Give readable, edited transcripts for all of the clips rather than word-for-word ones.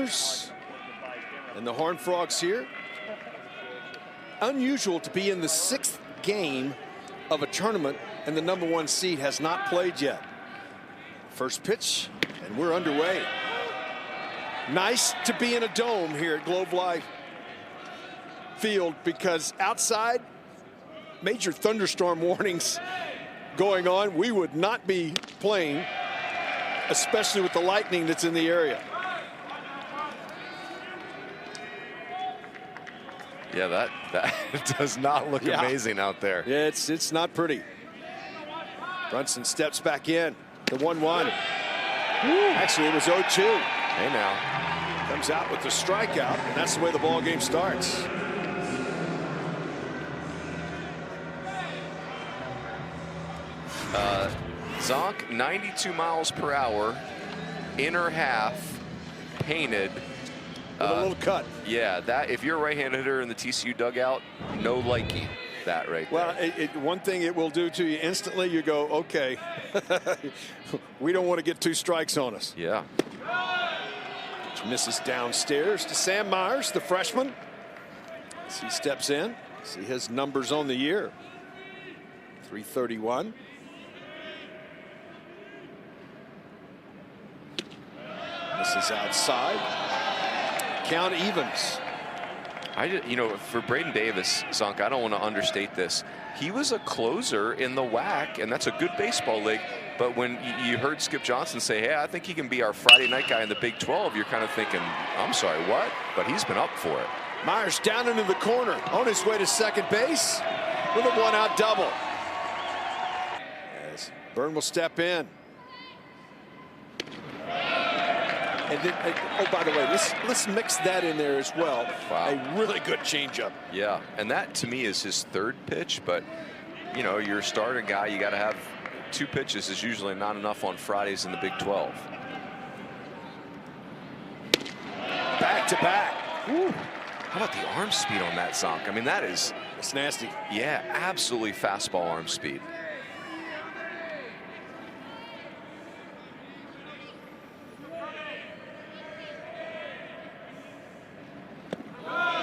Tigers and the Horned Frogs here. Unusual to be in the 6th game of a tournament and the #1 seed has not played yet. First pitch, and we're underway. Nice to be in a dome here at Globe Life Field, because outside, major thunderstorm warnings going on. We would not be playing, especially with the lightning that's in the area. Yeah, that does not look amazing out there. Yeah, it's not pretty. Brunson steps back in. The 1-1. Actually, it was 0-2. Hey now. Comes out with the strikeout, and that's the way the ball game starts. Zonk, 92 miles per hour, inner half, painted. With a little cut. Yeah, that if you're a right-handed hitter in the TCU dugout, no likey that right there. Well, one thing it will do to you instantly, you go, okay, we don't want to get 2 strikes on us. Yeah. Which misses downstairs to Sam Myers, the freshman. As he steps in, see his numbers on the year. 331. This is outside. Count evens. For Braden Davis, Zonk, I don't want to understate this. He was a closer in the WAC, and that's a good baseball league. But when you heard Skip Johnson say, hey, I think he can be our Friday night guy in the Big 12, you're kind of thinking, I'm sorry, what? But he's been up for it. Myers down into the corner, on his way to second base with a 1-out double. As Byrne will step in. And then, oh, by the way, let's mix that in there as well. Wow. A really good changeup. Yeah, and that to me is his 3rd pitch. But you're a starting guy. You got to have 2 pitches is usually not enough on Fridays in the Big 12. Back to back. Woo. How about the arm speed on that, Zonk? I mean, it's nasty. Yeah, absolutely fastball arm speed.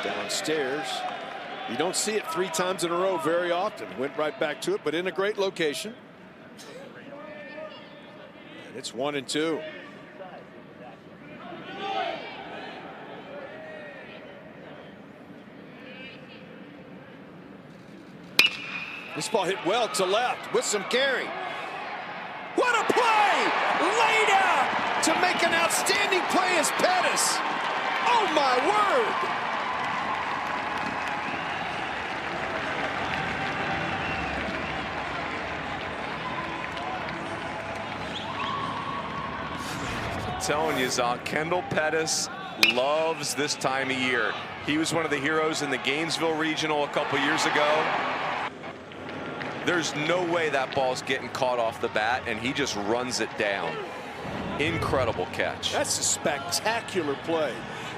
Downstairs. You don't see it 3 times in a row very often. Went right back to it, but in a great location. And it's 1-2. This ball hit well to left with some carry. What a play! Laid out to make an outstanding play as Pettis. Oh my word! Telling you, Zonk, Kendall Pettis loves this time of year. He was one of the heroes in the Gainesville Regional a couple years ago. There's no way that ball's getting caught off the bat, and he just runs it down. Incredible catch. That's a spectacular play.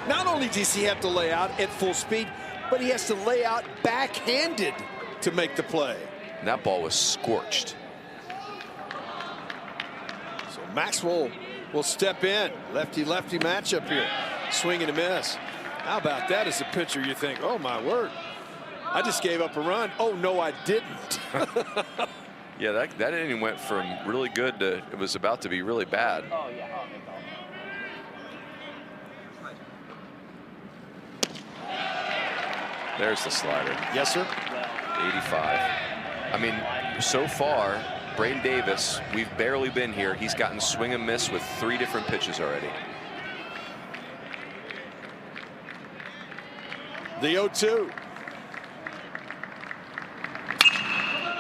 Not only does he have to lay out at full speed, but he has to lay out backhanded to make the play. And that ball was scorched. So Maxwell will step in. Lefty-lefty matchup here. Swing and a miss. How about that as a pitcher? You think, oh my word, I just gave up a run. Oh no, I didn't. Yeah, that inning went from really good to it was about to be really bad. Oh yeah. There's the slider. Yes, sir. 85. I mean, so far, Braden Davis, we've barely been here. He's gotten swing and miss with 3 different pitches already. The 0-2.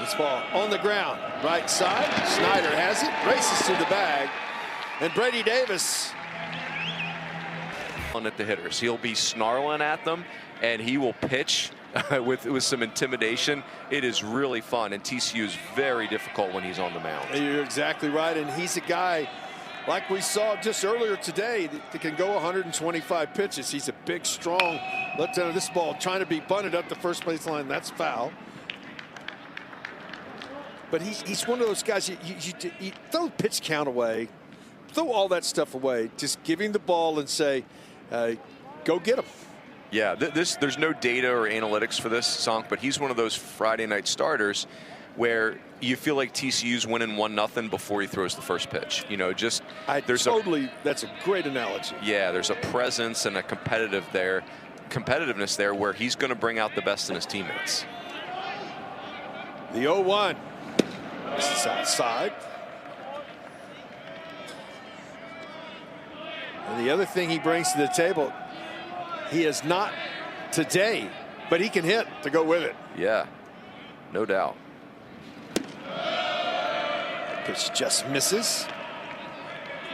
This ball on the ground, right side. Snyder has it, races to the bag, and Brady Davis. At the hitters, he'll be snarling at them, and he will pitch with some intimidation. It is really fun, and TCU is very difficult when he's on the mound. You're exactly right, and he's a guy like we saw just earlier today that can go 125 pitches. He's a big, strong left-hander. This ball trying to be bunted up the first base line. That's foul. But he's one of those guys, you throw pitch count away, throw all that stuff away, just give him the ball and say, go get him. Yeah, there's no data or analytics for this, Zonk, but he's one of those Friday night starters where you feel like TCU's winning 1-0 before he throws the first pitch. You know, just that's a great analogy. Yeah, there's a presence and a competitiveness there where he's going to bring out the best in his teammates. The 0-1. This is outside. And the other thing he brings to the table, he is not today, but he can hit to go with it. Yeah, no doubt. Pitch just misses.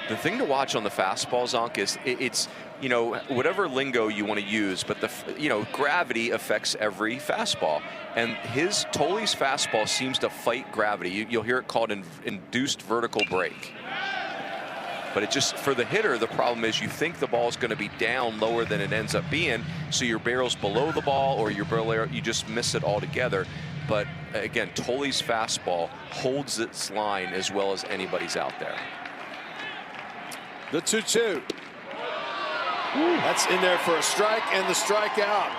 The thing to watch on the fastball, Zonk, is it's, you know, whatever lingo you want to use, but gravity affects every fastball. And Toley's fastball seems to fight gravity. You'll hear it called induced vertical break. But it just, for the hitter, the problem is you think the ball is going to be down lower than it ends up being, so your barrel's below the ball, or you just miss it altogether. But again, Toley's fastball holds its line as well as anybody's out there. The 2-2. That's in there for a strike and the strikeout.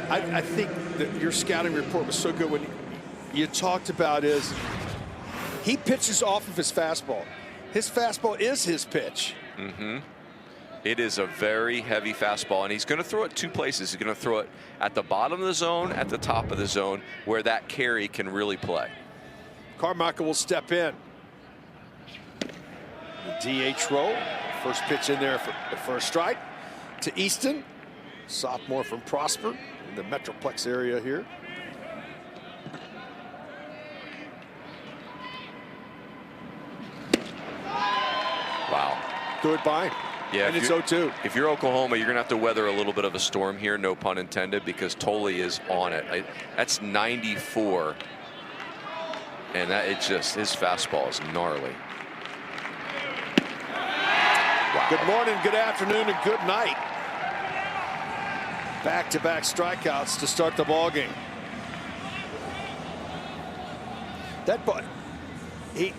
I think that your scouting report was so good when you talked about he pitches off of his fastball. His fastball is his pitch. Mm-hmm. It is a very heavy fastball, and he's going to throw it two places. He's going to throw it at the bottom of the zone, at the top of the zone, where that carry can really play. Carmichael will step in. The DH roll. First pitch in there for a strike to Easton. Sophomore from Prosper in the Metroplex area here. Wow. Threw it by. Yeah, and it's 0-2. If you're Oklahoma, you're going to have to weather a little bit of a storm here, no pun intended, because Toley is on it. That's 94. And his fastball is gnarly. Wow. Good morning, good afternoon, and good night. Back-to-back strikeouts to start the ball game. That ball, he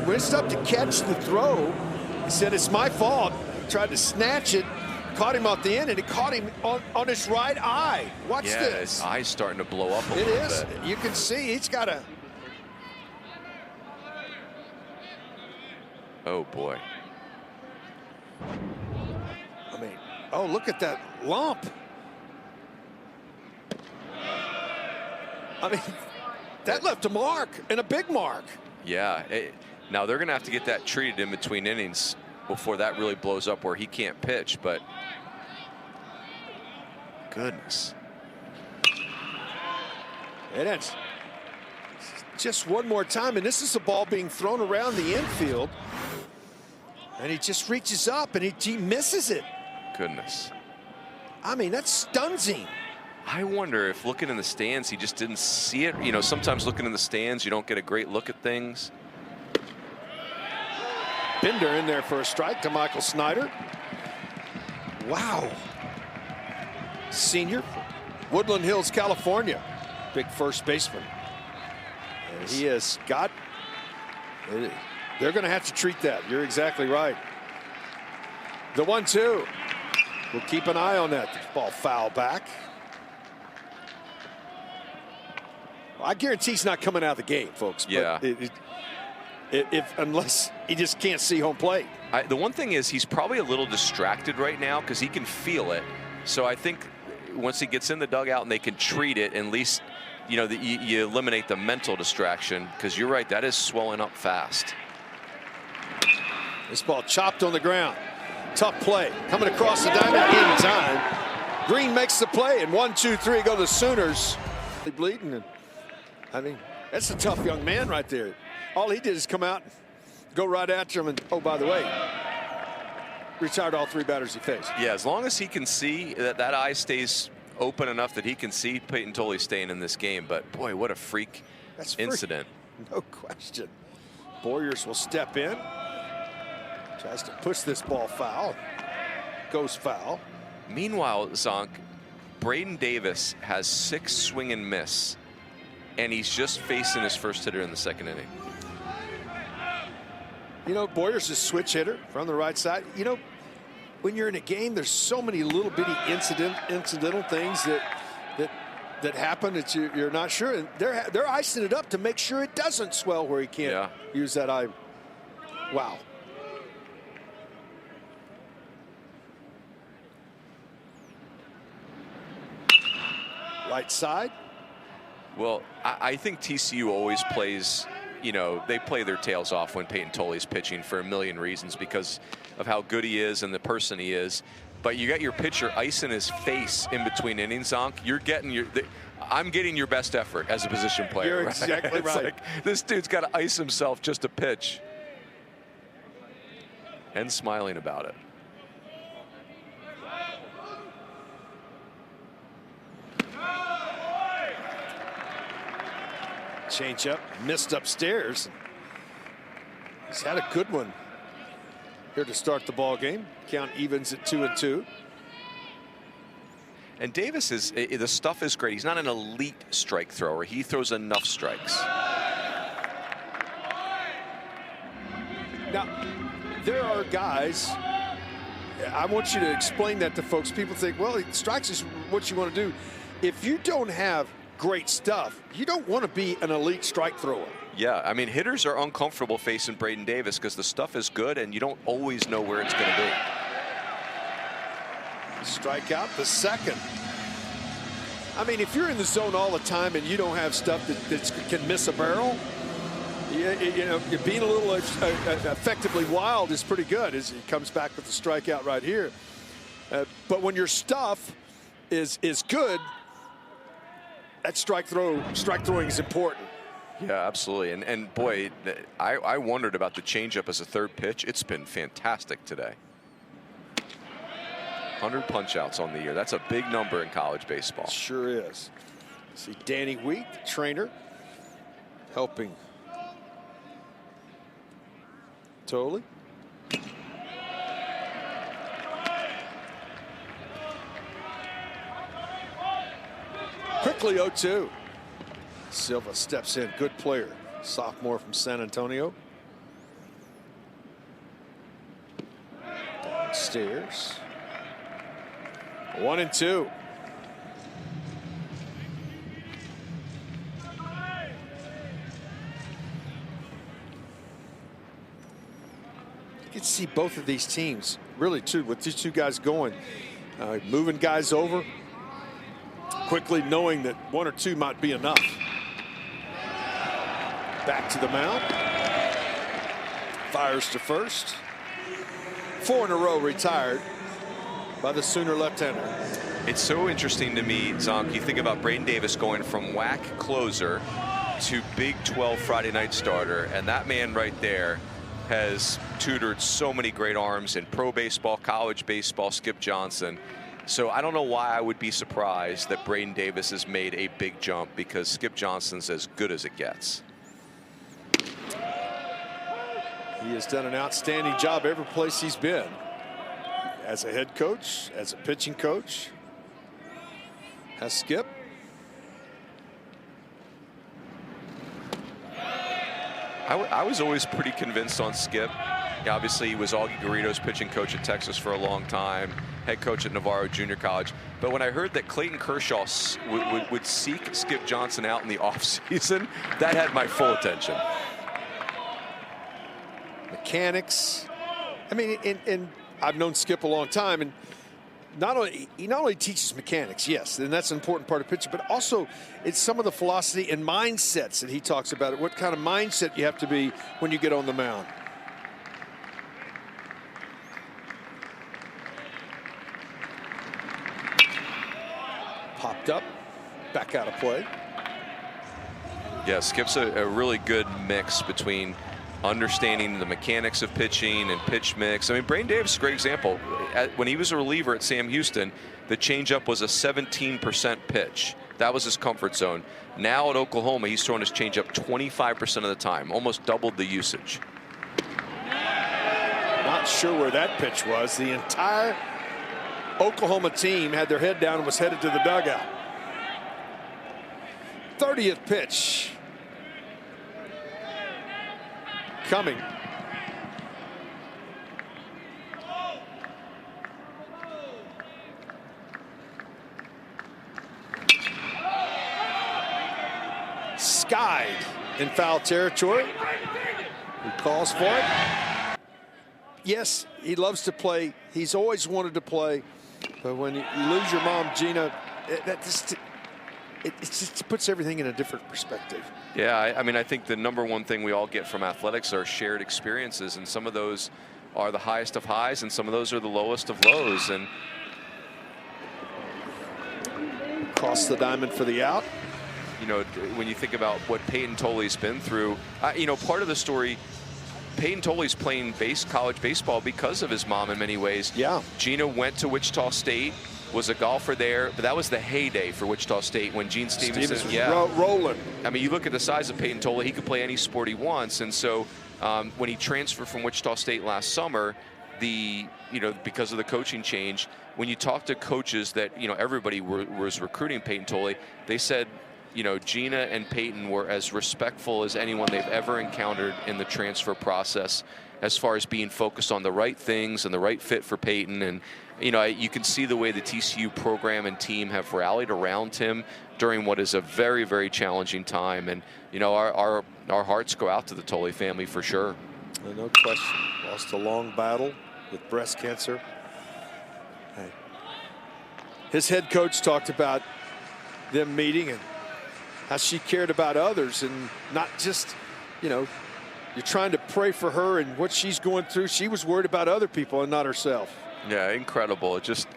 rinsed up to catch the throw. He said, it's my fault. Tried to snatch it, caught him off the end, and it caught him on his right eye. Watch this. Yeah, his eye's starting to blow up a little bit. It is. You can see he's got a... Oh, boy. I mean, oh, look at that lump. I mean, that left a mark, and a big mark. Yeah. Now they're going to have to get that treated in between innings before that really blows up where he can't pitch, but goodness. And it's just one more time, and this is a ball being thrown around the infield, and he just reaches up and he misses it. Goodness. I mean, that stuns him. I wonder if looking in the stands, he just didn't see it. You know, sometimes looking in the stands, you don't get a great look at things. Bender in there for a strike to Michael Snyder. Wow. Senior, Woodland Hills, California. Big first baseman. And he has got... They're going to have to treat that. You're exactly right. The 1-2. We'll keep an eye on that. Ball foul back. Well, I guarantee he's not coming out of the gate, folks. Yeah. Unless he just can't see home plate. The one thing is he's probably a little distracted right now because he can feel it. So I think once he gets in the dugout and they can treat it, at least, you know, you eliminate the mental distraction, because you're right, that is swelling up fast. This ball chopped on the ground. Tough play. Coming across the diamond in time. Green makes the play, and 1-2-3 go the Sooners. Bleeding. And I mean, that's a tough young man right there. All he did is come out, go right after him, and oh, by the way, retired all three batters he faced. Yeah, as long as he can see, that eye stays open enough that he can see Peyton Toley staying in this game. But boy, what a freak incident. No question. Boyers will step in. Tries to push this ball foul. Goes foul. Meanwhile, Zonk, Braden Davis has 6 swing and miss, and he's just facing his first hitter in the second inning. You know, Boyer's a switch hitter from the right side. You know, when you're in a game, there's so many little bitty incidental things that happen that you're not sure, and they're icing it up to make sure it doesn't swell where he can't use that eye. Wow. Right side. Well, I think TCU always plays, you know, they play their tails off when Peyton Tolley's pitching for a million reasons because of how good he is and the person he is. But you got your pitcher icing his face in between innings, Zonk. You're getting I'm getting your best effort as a position player. You're exactly right. Like, this dude's got to ice himself just to pitch. And smiling about it. Change up, missed upstairs. He's had a good one here to start the ball game. Count evens at 2-2. And Davis is, the stuff is great. He's not an elite strike thrower. He throws enough strikes. Now, there are guys, I want you to explain that to folks. People think, well, strikes is what you want to do. If you don't have great stuff, you don't want to be an elite strike thrower. Yeah, I mean, hitters are uncomfortable facing Braden Davis because the stuff is good and you don't always know where it's going to be. Strikeout, the second. I mean, if you're in the zone all the time and you don't have stuff that can miss a barrel, you know, being a little effectively wild is pretty good as he comes back with the strikeout right here. But when your stuff is good, that strike throwing is important. Yeah, absolutely. And boy, I wondered about the changeup as a third pitch. It's been fantastic today. 100 punch-outs on the year. That's a big number in college baseball. Sure is. See Danny Wheat, the trainer, helping Tolley. Quickly 0-2. Silva steps in, good player. Sophomore from San Antonio. Downstairs. 1-2. You can see both of these teams really too with these two guys going, moving guys over quickly, knowing that one or two might be enough. Back to the mound. Fires to first. 4 in a row retired by the Sooner left-hander. It's so interesting to me, Zonk. You think about Braden Davis going from WAC closer to Big 12 Friday night starter, and that man right there has tutored so many great arms in pro baseball, college baseball, Skip Johnson. So I don't know why I would be surprised that Braden Davis has made a big jump, because Skip Johnson's as good as it gets. He has done an outstanding job every place he's been. As a head coach, as a pitching coach. Has Skip. I was always pretty convinced on Skip. Obviously, he was Augie Garrido's pitching coach at Texas for a long time, head coach at Navarro Junior College. But when I heard that Clayton Kershaw would seek Skip Johnson out in the offseason, that had my full attention. Mechanics. I mean, and I've known Skip a long time, and he not only teaches mechanics, yes, and that's an important part of pitching, but also it's some of the philosophy and mindsets that he talks about. What kind of mindset you have to be when you get on the mound. Popped up, back out of play. Yeah, Skip's a really good mix between understanding the mechanics of pitching and pitch mix. I mean, Braden Davis is a great example. When he was a reliever at Sam Houston, the changeup was a 17% pitch. That was his comfort zone. Now at Oklahoma, he's throwing his changeup 25% of the time, almost doubled the usage. Not sure where that pitch was. The entire Oklahoma team had their head down and was headed to the dugout. 30th pitch. Coming. skied in foul territory. He calls for it. Yes, he loves to play. He's always wanted to play. But when you lose your mom, Gina, it just puts everything in a different perspective. Yeah, I mean, I think the number one thing we all get from athletics are shared experiences, and some of those are the highest of highs, and some of those are the lowest of lows. And cross the diamond for the out. You know, when you think about what Peyton Tolley's been through, you know, part of the story, Peyton Tolley's playing college baseball because of his mom in many ways. Yeah. Gina went to Wichita State, was a golfer there, but that was the heyday for Wichita State when Gene Stevenson was rolling. I mean, you look at the size of Peyton Tolley, he could play any sport he wants. And so when he transferred from Wichita State last summer, because of the coaching change, when you talk to coaches that, you know, everybody was recruiting Peyton Tolley, they said, you know, Gina and Peyton were as respectful as anyone they've ever encountered in the transfer process, as far as being focused on the right things and the right fit for Peyton. And, you know, you can see the way the TCU program and team have rallied around him during what is a very, very challenging time. And, you know, our hearts go out to the Tolley family for sure. No question. Lost a long battle with breast cancer. Hey. His head coach talked about them meeting and how she cared about others, and not just, you know, you're trying to pray for her and what she's going through. She was worried about other people and not herself. Yeah, incredible. It just,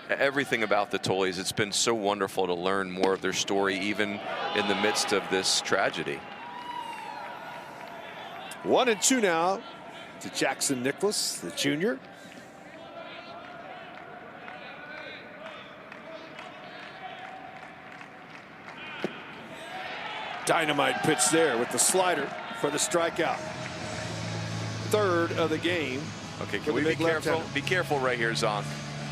everything about the Tolleys, it's been so wonderful to learn more of their story, even in the midst of this tragedy. 1-2 now to Jackson Nicholas, the junior. Dynamite pitch there with the slider for the strikeout. Third of the game. Okay, can we be careful? Be careful right here, Zonk.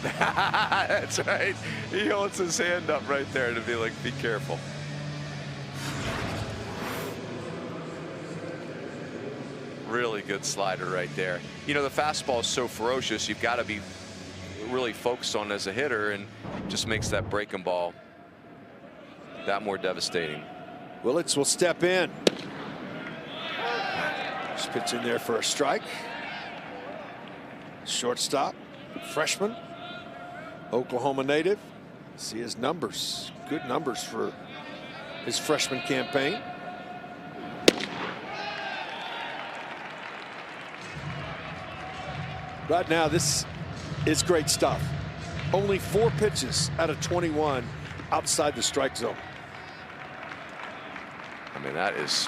That's right. He holds his hand up right there to be like, be careful. Really good slider right there. You know, the fastball is so ferocious, you've got to be really focused on as a hitter, and just makes that breaking ball that more devastating. Willits will step in. Just pitch in there for a strike. Shortstop, freshman, Oklahoma native. See his numbers, good numbers for his freshman campaign. Right now, this is great stuff. Only 4 pitches out of 21 outside the strike zone. I mean, that is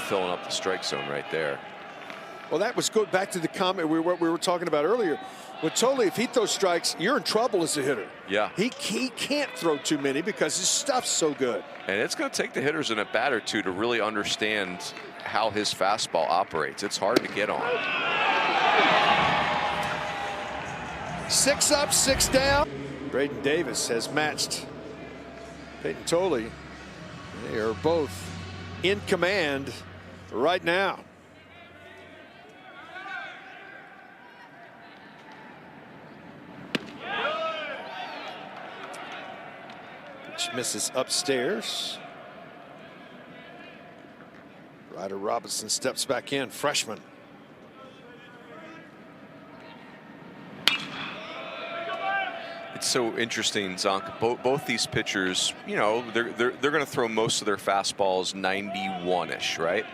filling up the strike zone right there. Well, that was good. Back to the comment we were talking about earlier. With Tolley, if he throws strikes, you're in trouble as a hitter. Yeah. He can't throw too many because his stuff's so good. And it's going to take the hitters in a bat or two to really understand how his fastball operates. It's hard to get on. 6 up, 6 down. Braden Davis has matched Peyton Tolley. They are both in command right now. Pitch misses upstairs. Ryder Robinson steps back in, freshman. It's so interesting, Zonk. Both these pitchers, you know, they're going to throw most of their fastballs 91-ish, right?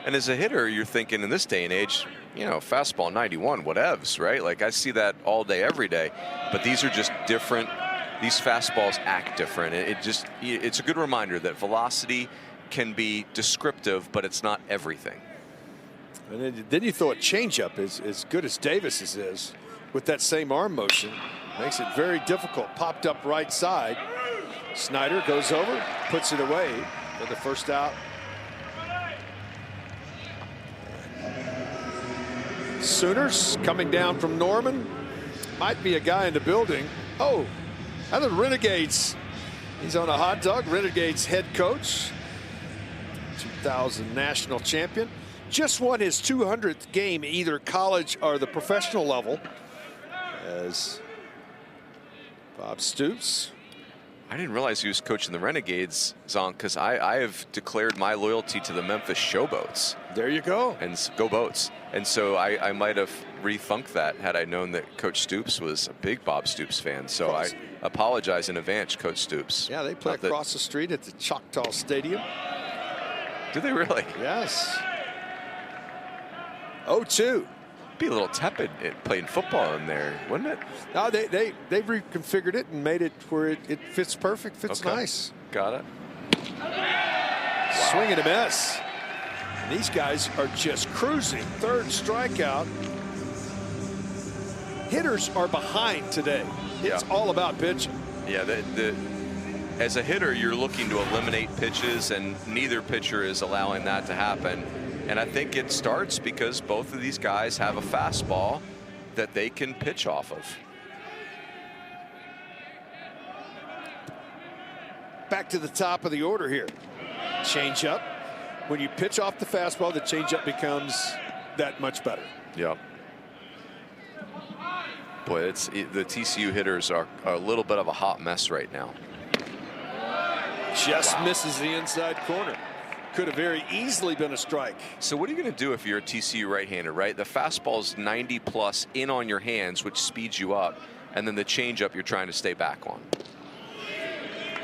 And as a hitter, you're thinking in this day and age, you know, fastball 91, whatevs, right? Like I see that all day, every day. But these are just different. These fastballs act different. It's a good reminder that velocity can be descriptive, but it's not everything. And then you throw a changeup as good as Davis's is with that same arm motion. Makes it very difficult. Popped up right side. Snyder goes over, puts it away for the first out. Sooners coming down from Norman. Might be a guy in the building. Oh, out of the Renegades. He's on a hot dog. Renegades head coach. 2000 national champion. Just won his 200th game, either college or the professional level. As Bob Stoops I didn't realize he was coaching the Renegades, Zonk, because I have declared my loyalty to the Memphis Showboats. There you go. And go Boats. And so I might have rethunked that had I known that Coach Stoops was a big Bob Stoops fan. So I apologize in advance, Coach Stoops. Yeah, they play across the street at the Choctaw Stadium. Do they really? Yes. 0-2. Be a little tepid playing football in there, wouldn't it? No, they've reconfigured it and made it where it fits perfect, fits nice. Got it. Swing and a miss. And these guys are just cruising. Third strikeout. Hitters are behind today. It's all about pitching. Yeah, as a hitter, you're looking to eliminate pitches, and neither pitcher is allowing that to happen. And I think it starts because both of these guys have a fastball that they can pitch off of. Back to the top of the order here. Change up. When you pitch off the fastball, the changeup becomes that much better. Yep. Boy, the TCU hitters are a little bit of a hot mess right now. Just misses the inside corner. Could have very easily been a strike. So what are you going to do if you're a TCU right-hander, right? The fastball's 90 plus in on your hands, which speeds you up, and then the changeup you're trying to stay back on.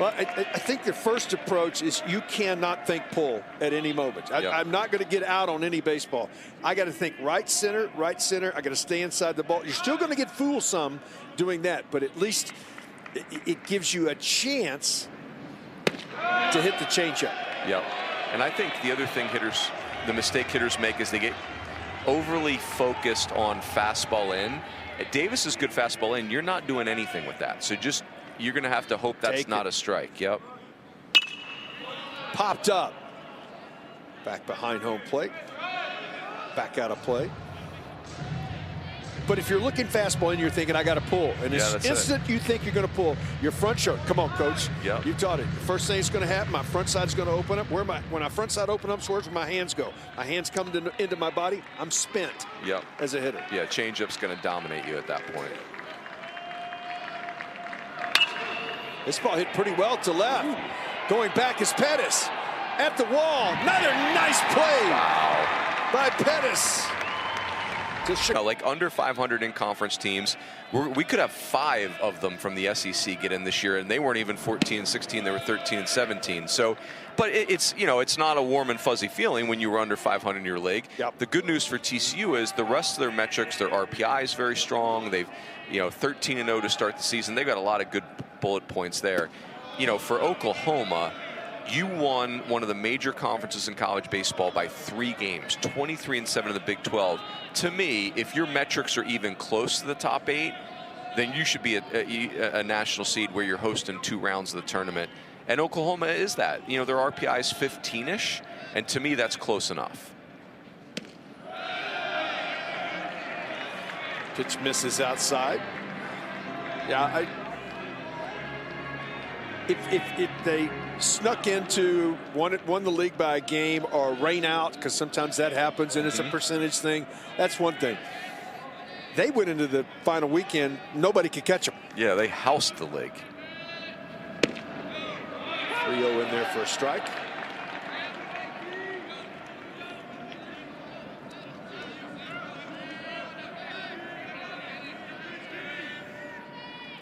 Well, I think the first approach is you cannot think pull at any moment. I'm not going to get out on any baseball. I got to think right center, right center. I got to stay inside the ball. You're still going to get fooled some doing that, but at least it gives you a chance to hit the changeup. Yep. And I think the other thing the mistake hitters make is they get overly focused on fastball in. Davis is good fastball in. You're not doing anything with that. So you're going to have to hope that's not a strike. Yep. Popped up. Back behind home plate. Back out of play. But if you're looking fastball and you're thinking, I got to pull, and the instant you think you're going to pull, your front shoulder, come on, coach. Yep. You taught it. The first thing that's going to happen, my front side's going to open up. When my front side opens up, where's my hands go? My hands come into my body. I'm spent as a hitter. Yeah, changeup's going to dominate you at that point. This ball hit pretty well to left. Going back is Pettis. At the wall. Another nice play by Pettis. Like under 500 in conference teams, we could have 5 of them from the SEC get in this year, and they weren't even 14 and 16, they were 13 and 17. So, but it's not a warm and fuzzy feeling when you were under 500 in your league. Yep. The good news for TCU is the rest of their metrics, their RPI is very strong. They've 13-0 to start the season. They've got a lot of good bullet points there. For Oklahoma, you won one of the major conferences in college baseball by 3 games, 23-7 in the Big 12. To me, if your metrics are even close to the top 8, then you should be a national seed where you're hosting 2 rounds of the tournament. And Oklahoma is that. Their RPI is 15-ish, and to me, that's close enough. Pitch misses outside. Yeah, if they snuck into won the league by a game or rain out, because sometimes that happens and it's a percentage thing, that's one thing. They went into the final weekend, nobody could catch them. Yeah, they housed the league. 3-0 in there for a strike.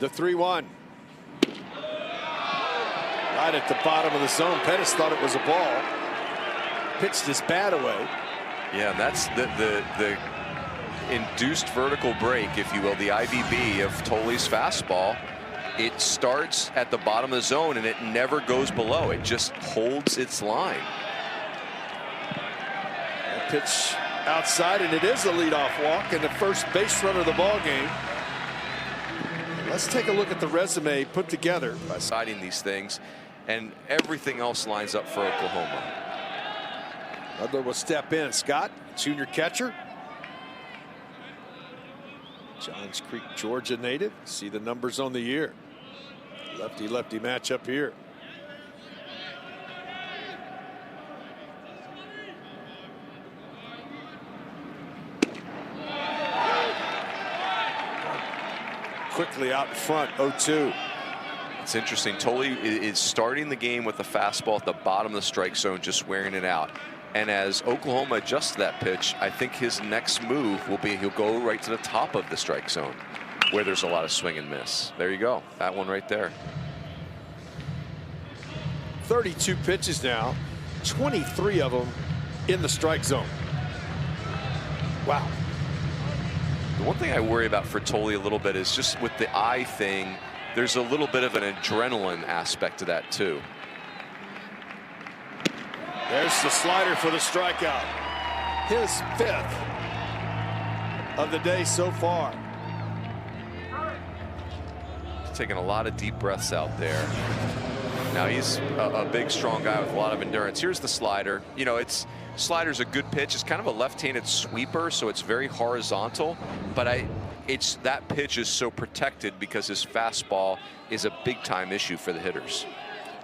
The 3-1. Right at the bottom of the zone. Pettis thought it was a ball. Pitched his bat away. Yeah, and that's the induced vertical break, if you will, the IVB of Toley's fastball. It starts at the bottom of the zone and it never goes below. It just holds its line. That pitch outside, and it is a leadoff walk and the first base runner of the ball game. Let's take a look at the resume put together by citing these things, and everything else lines up for Oklahoma. Ludlow will step in. Scott, junior catcher. Johns Creek, Georgia native. See the numbers on the year. Lefty-lefty matchup here. Quickly out in front, 0-2. It's interesting. Tolle is starting the game with the fastball at the bottom of the strike zone, just wearing it out. And as Oklahoma adjusts to that pitch, I think his next move will be he'll go right to the top of the strike zone, where there's a lot of swing and miss. There you go. That one right there. 32 pitches now, 23 of them in the strike zone. Wow. The one thing I worry about for Tolle a little bit is just with the eye thing, there's a little bit of an adrenaline aspect to that too. There's the slider for the strikeout. His 5th of the day so far. He's taking a lot of deep breaths out there. Now he's a big, strong guy with a lot of endurance. Here's the slider. You know, slider's a good pitch. It's kind of a left-handed sweeper, so it's very horizontal. But that pitch is so protected because his fastball is a big-time issue for the hitters.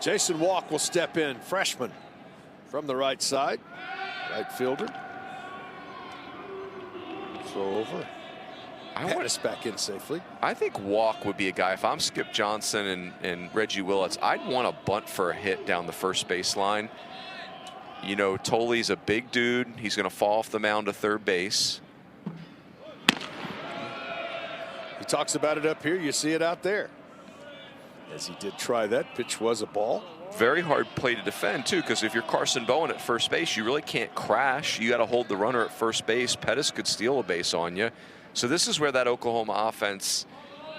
Jason Walk will step in, freshman, from the right side, right fielder. Throw over. Pettis back in safely. I think Walk would be a guy. If I'm Skip Johnson and Reggie Willits, I'd want to bunt for a hit down the first baseline. You know, Tolle's a big dude. He's going to fall off the mound to third base. He talks about it up here. You see it out there. As he did try that. Pitch was a ball. Very hard play to defend, too, because if you're Carson Bowen at first base, you really can't crash. You got to hold the runner at first base. Pettis could steal a base on you. So this is where that Oklahoma offense,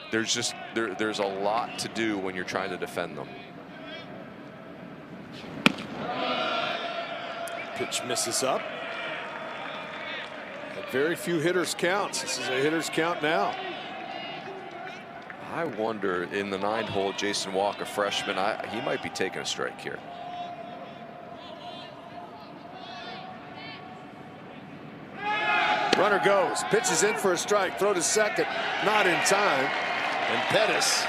there's a lot to do when you're trying to defend them. Pitch misses up. Had very few hitters counts. This is a hitter's count now. I wonder, in the 9th hole, Jason Walker, freshman, he might be taking a strike here. Runner goes, pitches in for a strike, throw to second, not in time. And Pettis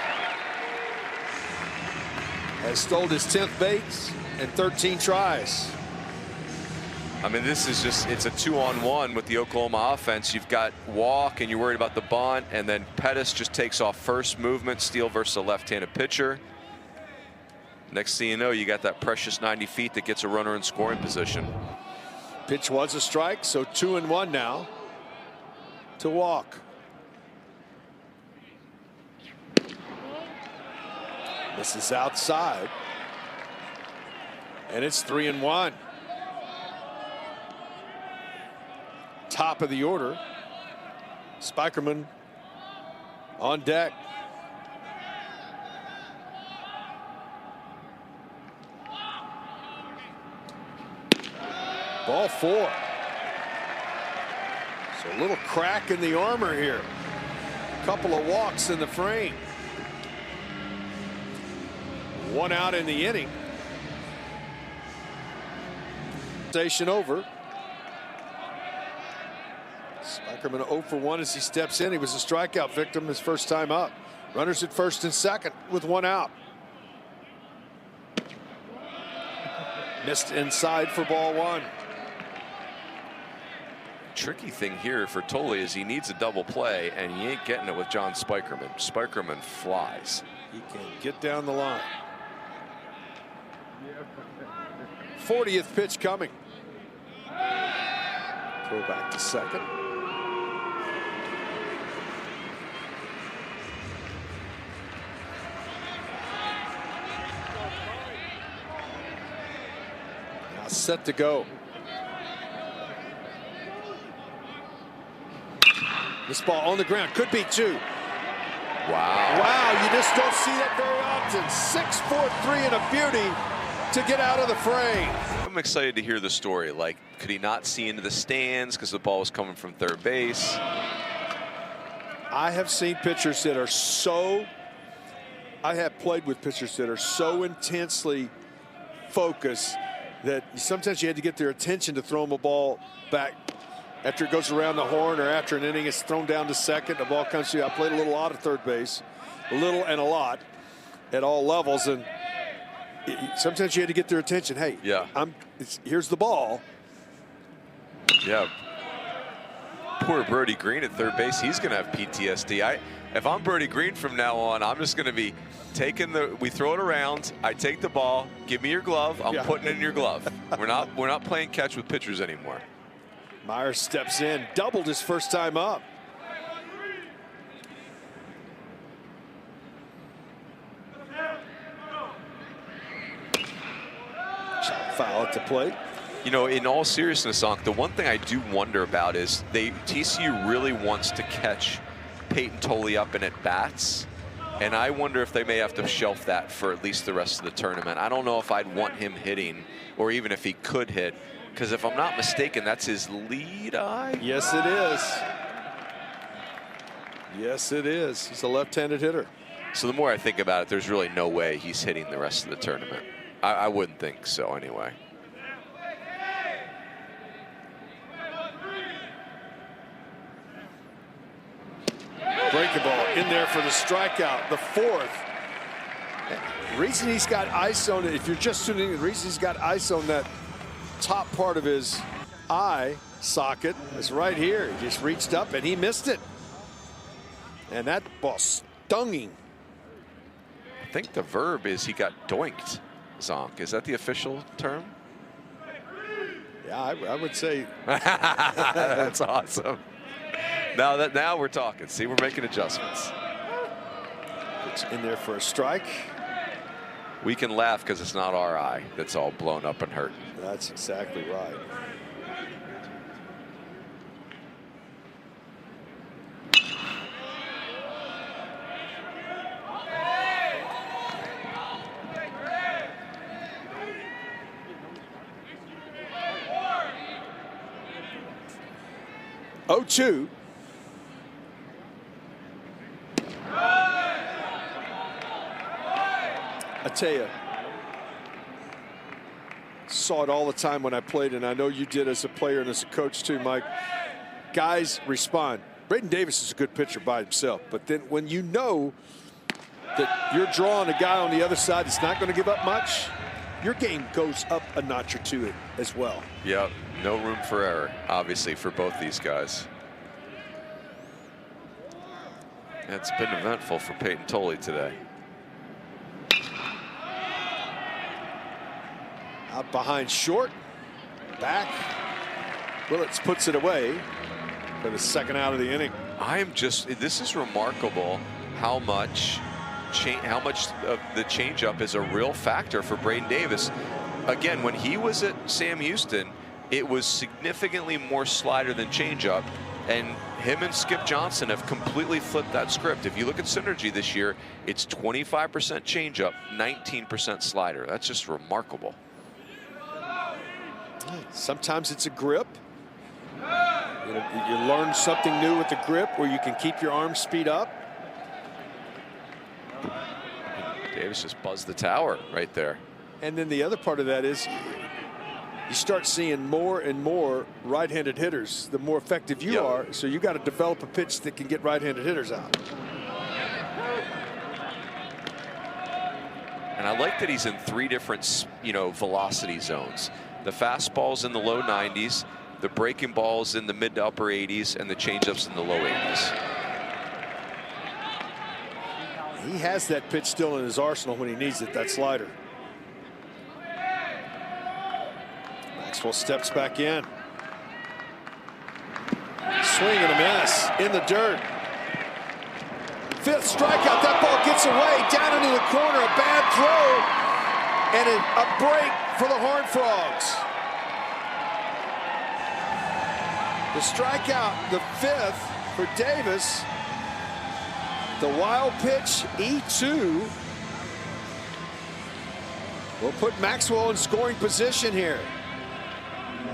has stole his 10th base and 13 tries. I mean, this is just, it's a 2-on-1 with the Oklahoma offense. You've got Walk and you're worried about the bunt, and then Pettis just takes off first movement, steal versus a left-handed pitcher. Next thing you know, you got that precious 90 feet that gets a runner in scoring position. Pitch was a strike, so 2-1 now to Walk. This is outside, and it's 3-1. Top of the order. Spikerman on deck. Ball 4. So a little crack in the armor here. A couple of walks in the frame. 1 out in the inning. Station over. Spikerman 0 for 1 as he steps in. He was a strikeout victim his first time up. Runners at first and second with 1 out. Missed inside for ball 1. Tricky thing here for Tolle is he needs a double play, and he ain't getting it with John Spikerman. Spikerman flies. He can get down the line. 40th pitch coming. Throw back to second. Now set to go. This ball on the ground, could be 2. Wow. Wow, you just don't see that very often. 6-4-3 and a beauty to get out of the frame. I'm excited to hear the story. Like, could he not see into the stands because the ball was coming from third base? I have seen pitchers that are so, I have played with pitchers that are so intensely focused that sometimes you had to get their attention to throw them a ball back after it goes around the horn, or after an inning it's thrown down to second, the ball comes to you. I played a little lot at third base, a little and a lot at all levels, and sometimes you had to get their attention. Hey, yeah, here's the ball. Yeah. poor Brody Green at third base, he's going to have PTSD. If I'm Brody Green from now on, I'm just going to be taking we throw it around, I take the ball, give me your glove, I'm putting it in your glove. We're not playing catch with pitchers anymore. Myers steps in, doubled his first time up. Foul at the plate. You know, in all seriousness, Zonk, the one thing I do wonder about is TCU really wants to catch Peyton Tolley up in at bats, and I wonder if they may have to shelf that for at least the rest of the tournament. I don't know if I'd want him hitting, or even if he could hit, because if I'm not mistaken, that's his lead eye. Yes, it is. Yes, it is. He's a left-handed hitter. So the more I think about it, there's really no way he's hitting the rest of the tournament. I wouldn't think so anyway. Breaking ball in there for the strikeout, the fourth. Reason he's got ice on it, if you're just tuning in, the reason he's got ice on that top part of his eye socket is right here. He just reached up and he missed it. And that ball stung him. I think the verb is he got doinked, Zonk. Is that the official term? Yeah, I would say. That's awesome. Now we're talking. See, we're making adjustments. It's in there for a strike. We can laugh because it's not our eye that's all blown up and hurt. That's exactly right. Oh, 2. I tell you, saw it all the time when I played, and I know you did as a player and as a coach too, Mike. Guys respond. Braden Davis is a good pitcher by himself, but then when you know that you're drawing a guy on the other side that's not going to give up much, your game goes up a notch or two as well. Yep, no room for error, obviously, for both these guys. It's been eventful for Peyton Tolley today. Out behind short, back. Willits puts it away for the second out of the inning. This is remarkable how much of the changeup is a real factor for Braden Davis. Again, when he was at Sam Houston, it was significantly more slider than changeup, and him and Skip Johnson have completely flipped that script. If you look at synergy this year, it's 25% changeup, 19% slider. That's just remarkable. Sometimes it's a grip. You learn something new with the grip where you can keep your arm speed up. Davis just buzzed the tower right there. And then the other part of that is you start seeing more and more right-handed hitters the more effective you are. So you got to develop a pitch that can get right-handed hitters out. And I like that he's in 3 different, velocity zones. The fastball's in the low 90s, the breaking ball's in the mid to upper 80s, and the changeup's in the low 80s. He has that pitch still in his arsenal when he needs it, that slider. Maxwell steps back in. Swing and a miss in the dirt. 5th strikeout. That ball gets away down into the corner. A bad throw and a break for the Horned Frogs. The strikeout, the 5th for Davis. The wild pitch, E2. Will put Maxwell in scoring position here.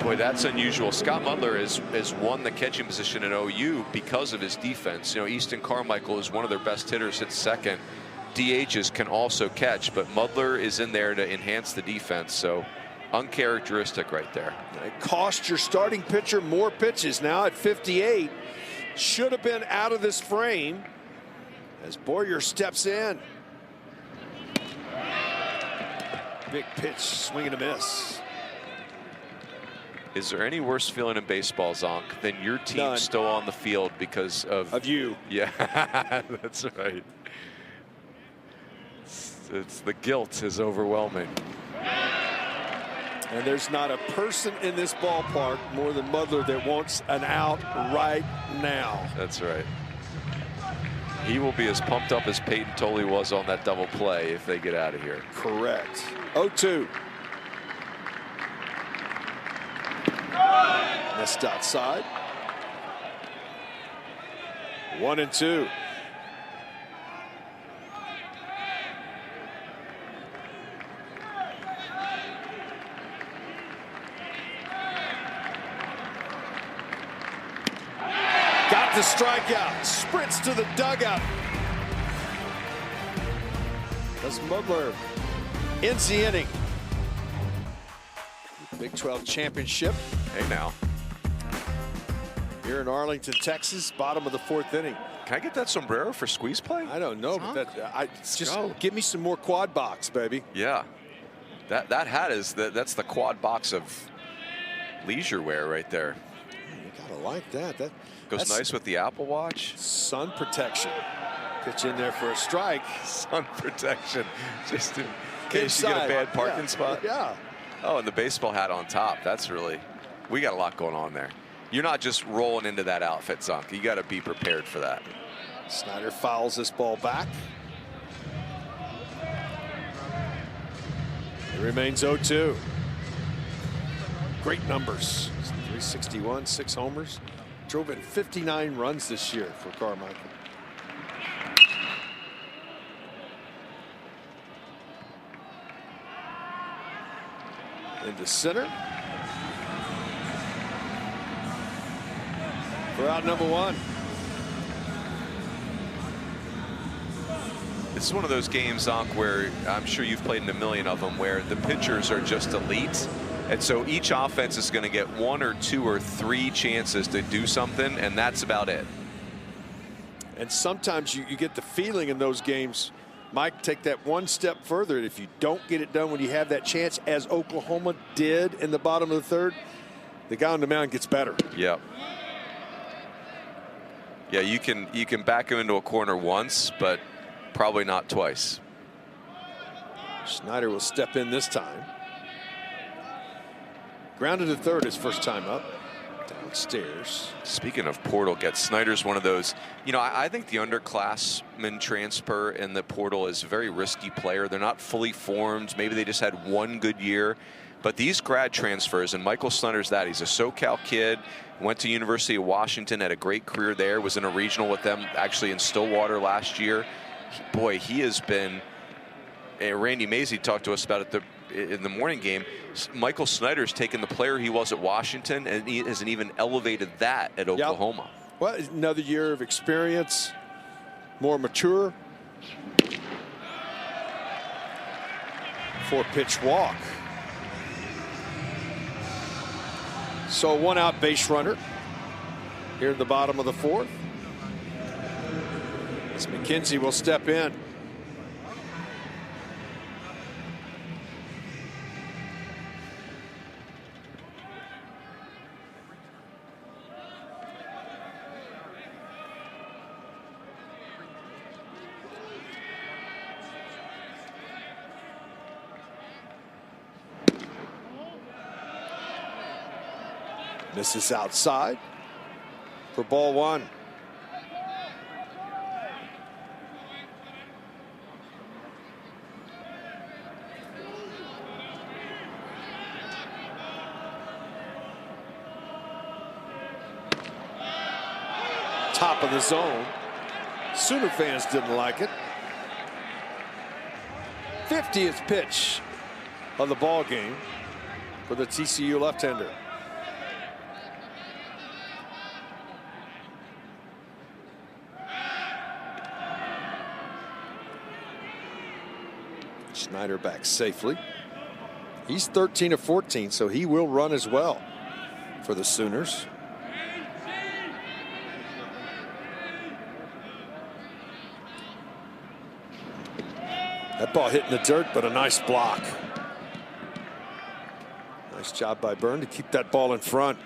Boy, that's unusual. Scott Mudler has won the catching position at OU because of his defense. Easton Carmichael is one of their best hitters at second. DHs can also catch, but Mudler is in there to enhance the defense. So uncharacteristic right there. It cost your starting pitcher more pitches now at 58. Should have been out of this frame as Boyer steps in. Big pitch, swing and a miss. Is there any worse feeling in baseball, Zonk, than your team None. still on the field because of you? Yeah, that's right. It's the guilt is overwhelming. And there's not a person in this ballpark more than Mudler that wants an out right now. That's right. He will be as pumped up as Peyton Tolley was on that double play if they get out of here. Correct. 0-2. Missed outside. 1-2. Got the strikeout. Sprints to the dugout. Does Mudler ends the inning. Big 12 championship. Hey now. Here in Arlington, Texas, bottom of the 4th inning. Can I get that sombrero for squeeze play? I don't know, but just give me some more quad box, baby. Yeah, that hat is that's the quad box of leisure wear right there. You gotta like that. That goes nice with the Apple Watch. Sun protection. Pitch in there for a strike. Sun protection, just in case you get a bad parking spot. Yeah. Oh, and the baseball hat on top. That's really, we got a lot going on there. You're not just rolling into that outfit, Zonk. You got to be prepared for that. Snyder fouls this ball back. It remains 0-2. Great numbers. 361, 6 homers. Drove in 59 runs this year for Carmichael. Into center. For out number 1. This is one of those games, Zonk, where I'm sure you've played in a million of them, where the pitchers are just elite. And so each offense is going to get 1 or 2 or 3 chances to do something, and that's about it. And sometimes you get the feeling in those games, Mike, take that one step further. If you don't get it done when you have that chance, as Oklahoma did in the bottom of the 3rd, the guy on the mound gets better. Yep. Yeah, you can back him into a corner once, but probably not twice. Snyder will step in this time. Grounded to 3rd his first time up. Downstairs. Speaking of portal gets, Snyder's one of those, you know, I think the underclassmen transfer in the portal is a very risky player. They're not fully formed. Maybe they just had one good year. But these grad transfers, and Michael Snyder's that. He's a SoCal kid, went to University of Washington, had a great career there, was in a regional with them actually in Stillwater last year. Boy, he has been, Randy Mazey talked to us about it in the morning game. Michael Snyder's taken the player he was at Washington, and he hasn't even elevated that at Oklahoma. Yep. Well, another year of experience, more mature. 4-pitch walk. So 1 out base runner here in the bottom of the 4th. As McKenzie will step in. Misses outside for ball 1. Top of the zone. Sooner fans didn't like it. 50th pitch of the ball game for the TCU left-hander. Snyder back safely. He's 13 of 14, so he will run as well for the Sooners. That ball hit in the dirt, but a nice block. Nice Nice job by Byrne to keep that ball in front.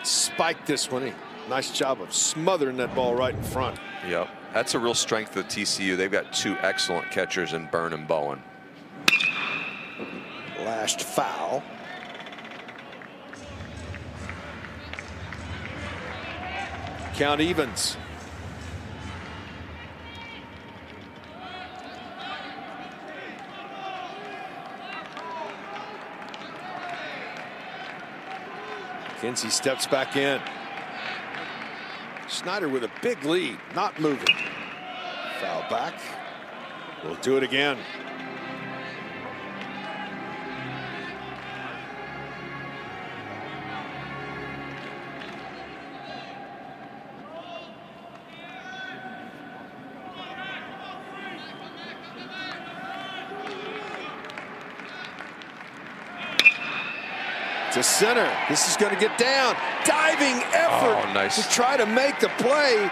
Spiked this one. Nice job of smothering that ball right in front. Yep. That's a real strength of TCU. They've got two excellent catchers in Byrne and Bowen. Last foul. Count evens. Kinsey steps back in. Snyder with a big lead, not moving. Foul back. We'll do it again. To center. This is going to get down. Diving effort nice. to try to make the play.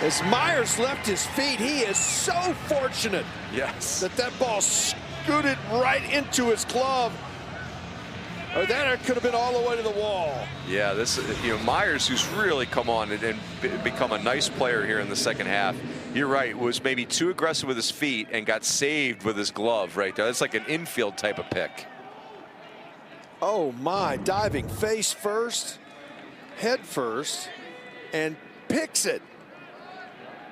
As Myers left his feet, he is so fortunate that ball scooted right into his glove. Or then it could have been all the way to the wall. Yeah, this, Myers, who's really come on and become a nice player here in the second half. You're right, was maybe too aggressive with his feet and got saved with his glove right there. It's like an infield type of pick. Oh my, diving face first, head first, and picks it.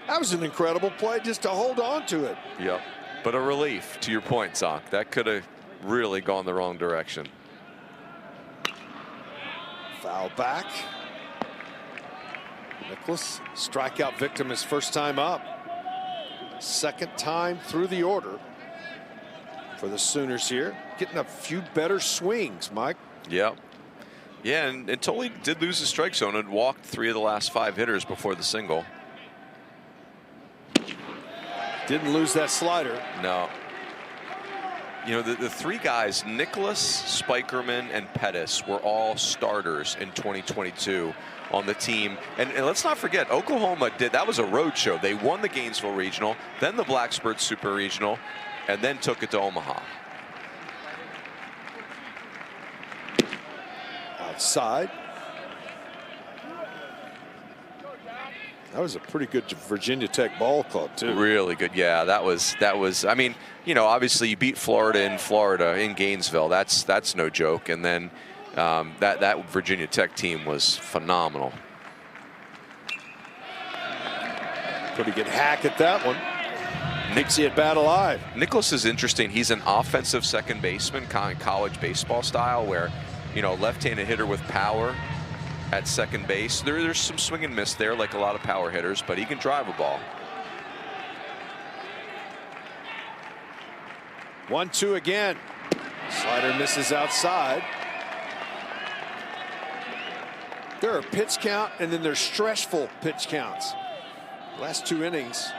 That was an incredible play just to hold on to it. Yep, but a relief, to your point, Zonk. That could have really gone the wrong direction. Foul back. Nicholas, strikeout victim his first time up. Second time through the order for the Sooners here. Getting a few better swings, Mike. Yep. Yeah, and Tolley did lose the strike zone and walked 3 of the last 5 hitters before the single. Didn't lose that slider. No. The 3 guys, Nicholas, Spikerman, and Pettis, were all starters in 2022 on the team. And let's not forget, Oklahoma that was a road show. They won the Gainesville Regional, then the Blacksburg Super Regional, and then took it to Omaha. Outside. That was a pretty good Virginia Tech ball club too. Really good. Yeah, that was. I mean, obviously you beat Florida in Gainesville. That's no joke. And then that Virginia Tech team was phenomenal. Pretty good hack at that one. Nixie at bat alive. Nicholas is interesting. He's an offensive second baseman, kind of college baseball style, where left-handed hitter with power at second base. There's some swing and miss there, like a lot of power hitters, but he can drive a ball. 1-2 again. Slider misses outside. There are pitch count, and then there's stressful pitch counts. Last 2 innings,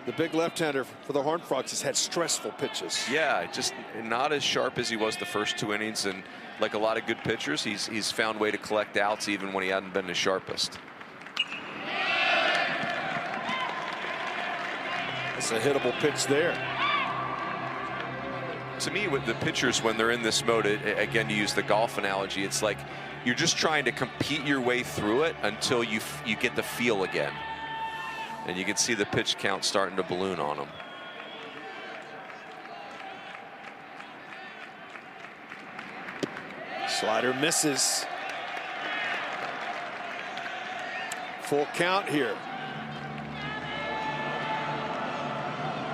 the big left-hander for the Horned Frogs has had stressful pitches. Yeah, just not as sharp as he was the first 2 innings, and like a lot of good pitchers, he's found a way to collect outs even when he hadn't been his sharpest. It's a hittable pitch there. To me, with the pitchers, when they're in this mode, again, to use the golf analogy, it's like you're just trying to compete your way through it until you get the feel again. And you can see the pitch count starting to balloon on him. Slider misses. Full count here.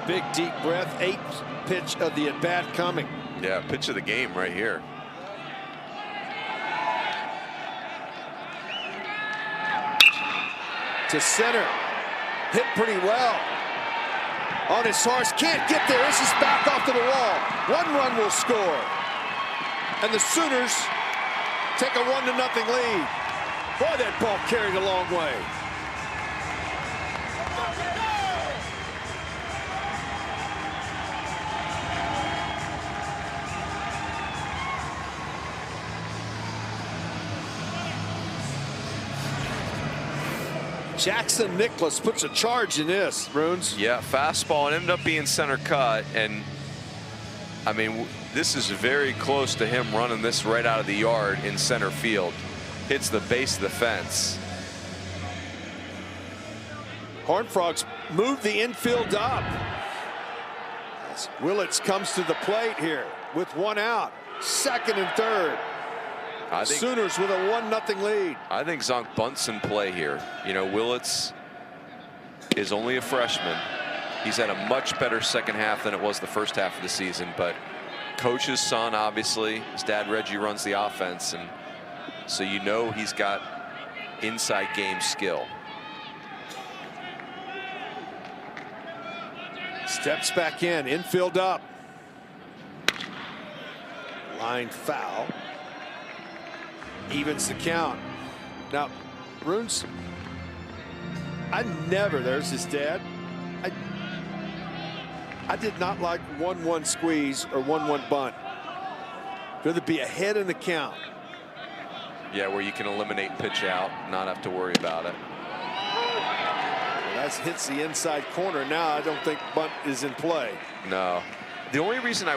Big deep breath. 8th pitch of the at bat coming. Yeah, pitch of the game right here. To center. Hit pretty well. On his horse, can't get there. This is back off to the wall. 1 run will score. And the Sooners take a 1-0 lead. Boy, that ball carried a long way. Jackson Nicholas puts a charge in this, Runes. Yeah, fastball, and ended up being center cut. And I mean, this is very close to him running this right out of the yard in center field. Hits the base of the fence. Horned Frogs move the infield up. As Willits comes to the plate here with one out. Second and third. I think Sooners with a 1-0 lead. I think Zonk bunts in play here. You know, Willits is only a freshman. He's had a much better second half than it was the first half of the season, but coach's son, obviously, his dad Reggie runs the offense, and so you know he's got inside game skill. Steps back in, infield up. Line foul. Evens the count. Now, Runes, there's his dad. I did not like 1-1 squeeze or 1-1 bunt. Rather be ahead in the count. Yeah, where you can eliminate pitch out, not have to worry about it. Well, that hits the inside corner. Now I don't think bunt is in play. No. The only reason I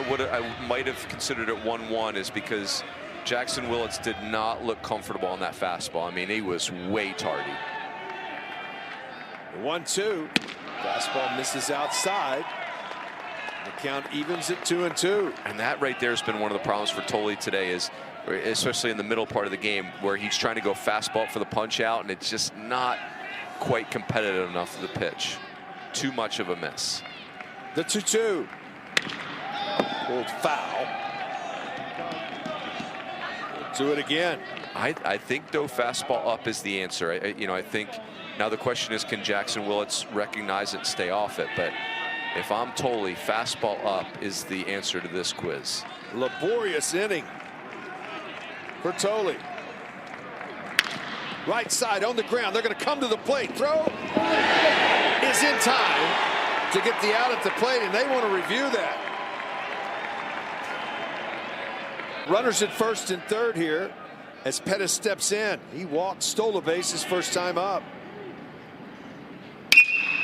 might have considered it 1-1 is because Jackson Willits did not look comfortable on that fastball. I mean, he was way tardy. 1-2. Fastball misses outside. The count evens at 2-2. And that right there has been one of the problems for Tolley today, is especially in the middle part of the game, where he's trying to go fastball for the punch out, and it's just not quite competitive enough for the pitch. Too much of a miss. The 2-2. Pulled foul. Do it again. I think, though, fastball up is the answer. I think now the question is, can Jackson Willits recognize it and stay off it? But if I'm Tolley, fastball up is the answer to this quiz. Laborious inning for Tolley. Right side on the ground. They're going to come to the plate. Throw is in time to get the out at the plate, and they want to review that. Runners at first and third here as Pettis steps in. He walked, stole a base his first time up.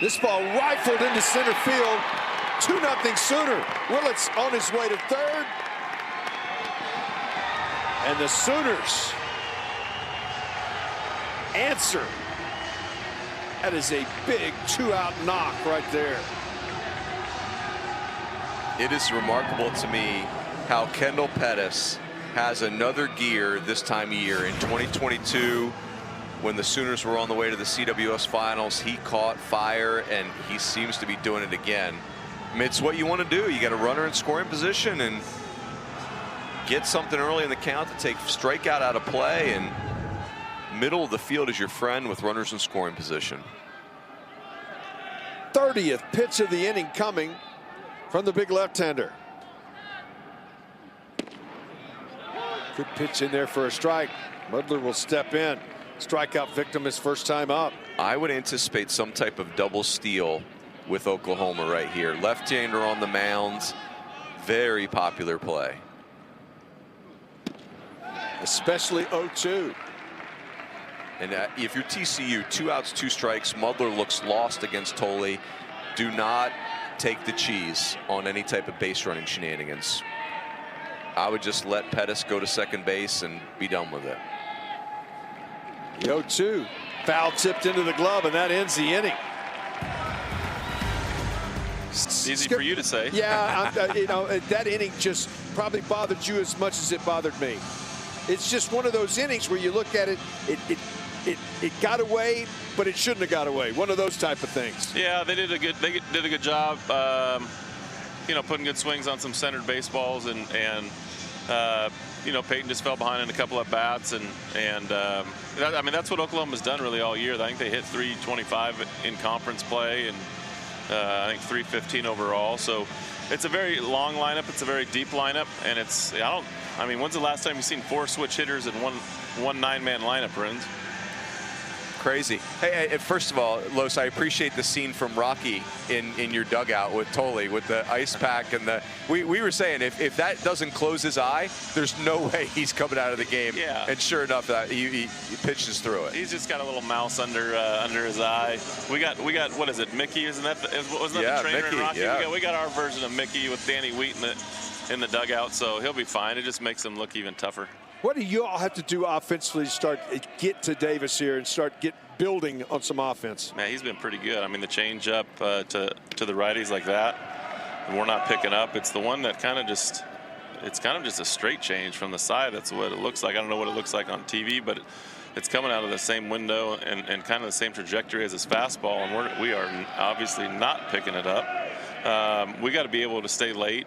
This ball rifled into center field. 2-0 Sooner. Willits on his way to third. And the Sooners answer. That is a big 2-out knock right there. It is remarkable to me how Kendall Pettis has another gear this time of year. In 2022, when the Sooners were on the way to the CWS finals, he caught fire, and he seems to be doing it again. I mean, it's what you want to do. You got a runner in scoring position and get something early in the count to take strikeout out of play, and middle of the field is your friend with runners in scoring position. 30th pitch of the inning coming from the big left-hander. Good pitch in there for a strike. Muddler will step in. Strikeout victim his first time up. I would anticipate some type of double steal with Oklahoma right here. Left-hander on the mound. Very popular play. Especially 0-2. And if you're TCU, 2 outs, 2 strikes, Muddler looks lost against Tolley. Do not take the cheese on any type of base running shenanigans. I would just let Pettis go to second base and be done with it. The 0-2. Foul tipped into the glove, and that ends the inning. Easy for you to say. Yeah, you know, that inning just probably bothered you as much as it bothered me. It's just one of those innings where you look at it, it got away, but it shouldn't have got away. One of those type of things. Yeah, they did a good job. You know, putting good swings on some centered baseballs, and you know, Peyton just fell behind in a couple of bats, and I mean, that's what Oklahoma's done really all year. I think they hit 325 in conference play, and I think 315 overall. So it's a very long lineup. It's a very deep lineup, and it's I mean, when's the last time you've seen 4 switch hitters in one 9-man lineup, Runes? Crazy. Hey, first of all, Los, I appreciate the scene from Rocky in your dugout with Tully, with the ice pack and the. We were saying if that doesn't close his eye, there's no way he's coming out of the game. Yeah. And sure enough, he pitches through it. He's just got a little mouse under his eye. We got what is it, Mickey? Wasn't that the trainer Mickey, in Rocky? Yeah. We got our version of Mickey with Danny Wheat in the dugout, so he'll be fine. It just makes him look even tougher. What do you all have to do offensively to start get to Davis here and start building on some offense? Man, he's been pretty good. I mean, the change up to the righties like that, and we're not picking up. It's the one that it's kind of just a straight change from the side. That's what it looks like. I don't know what it looks like on TV, but it's coming out of the same window and kind of the same trajectory as his fastball, and we are obviously not picking it up. We got to be able to stay late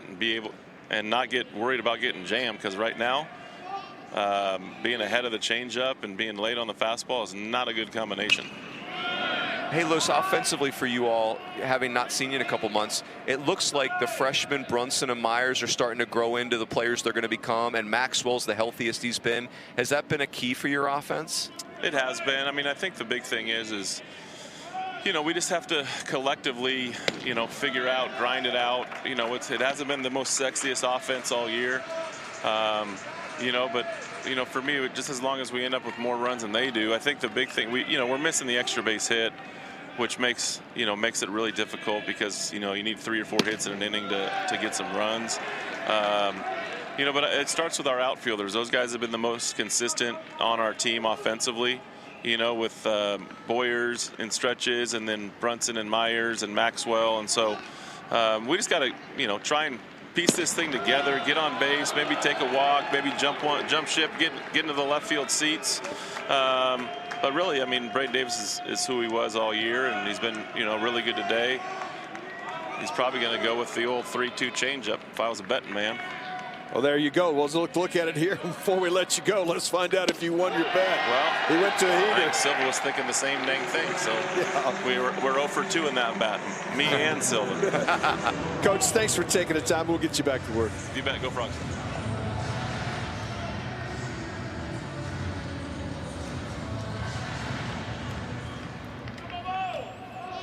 and not get worried about getting jammed, because right now, being ahead of the changeup and being late on the fastball is not a good combination. Hey, Los, offensively for you all, having not seen you in a couple months, it looks like the freshmen Brunson and Myers are starting to grow into the players they're going to become, and Maxwell's the healthiest he's been. Has that been a key for your offense? It has been. I mean, I think the big thing is we just have to collectively, figure out, grind it out. It hasn't been the most sexiest offense all year. But for me, just as long as we end up with more runs than they do, I think the big thing we're missing the extra base hit, which makes it really difficult, because you need 3 or 4 hits in an inning to get some runs. But it starts with our outfielders. Those guys have been the most consistent on our team offensively. With Boyers in stretches, and then Brunson and Myers and Maxwell, and so we just got to try and piece this thing together, get on base, maybe take a walk, maybe jump ship, get into the left field seats. But really, I mean, Braden Davis is who he was all year, and he's been really good today. He's probably going to go with the old 3-2 changeup if I was a betting man. Well, there you go. Well, let's look at it here before we let you go. Let's find out if you won your bet. Well, he went to a heater. I think Silva was thinking the same dang thing. So yeah. we're 0 for 2 in that bet. Me and Silva. Coach, thanks for taking the time. We'll get you back to work. You bet. Go Frogs.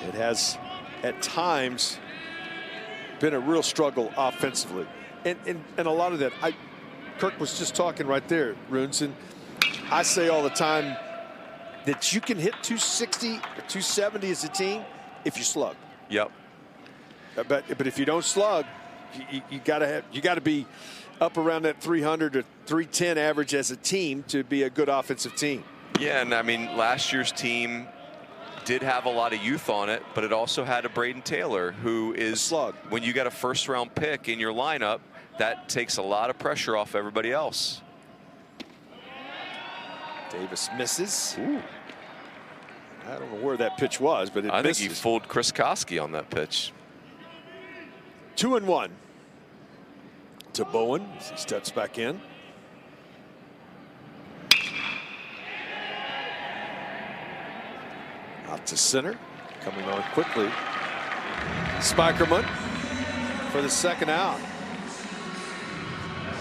It has, at times, been a real struggle offensively. And a lot of that, Kirk was just talking right there, Runes, and I say all the time that you can hit 260 or 270 as a team if you slug. Yep. But if you don't slug, you got to be up around that 300 to 310 average as a team to be a good offensive team. Yeah, and I mean, last year's team did have a lot of youth on it, but it also had a Braden Taylor who is, slug. When you got a first-round pick in your lineup, that takes a lot of pressure off everybody else. Davis misses. Ooh. I don't know where that pitch was, but it I misses. think he fooled Chris Koski on that pitch. 2-1 to Bowen as he steps back in. Out to center, coming on quickly. Spikerman for the second out.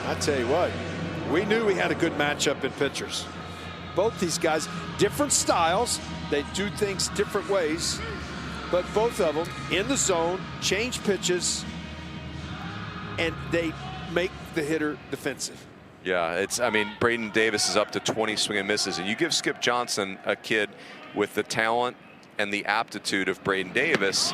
I tell you what, we knew we had a good matchup in pitchers. Both these guys, different styles. They do things different ways, but both of them in the zone, change pitches, and they make the hitter defensive. Yeah, I mean, Braden Davis is up to 20 swing and misses, and you give Skip Johnson, a kid with the talent and the aptitude of Braden Davis,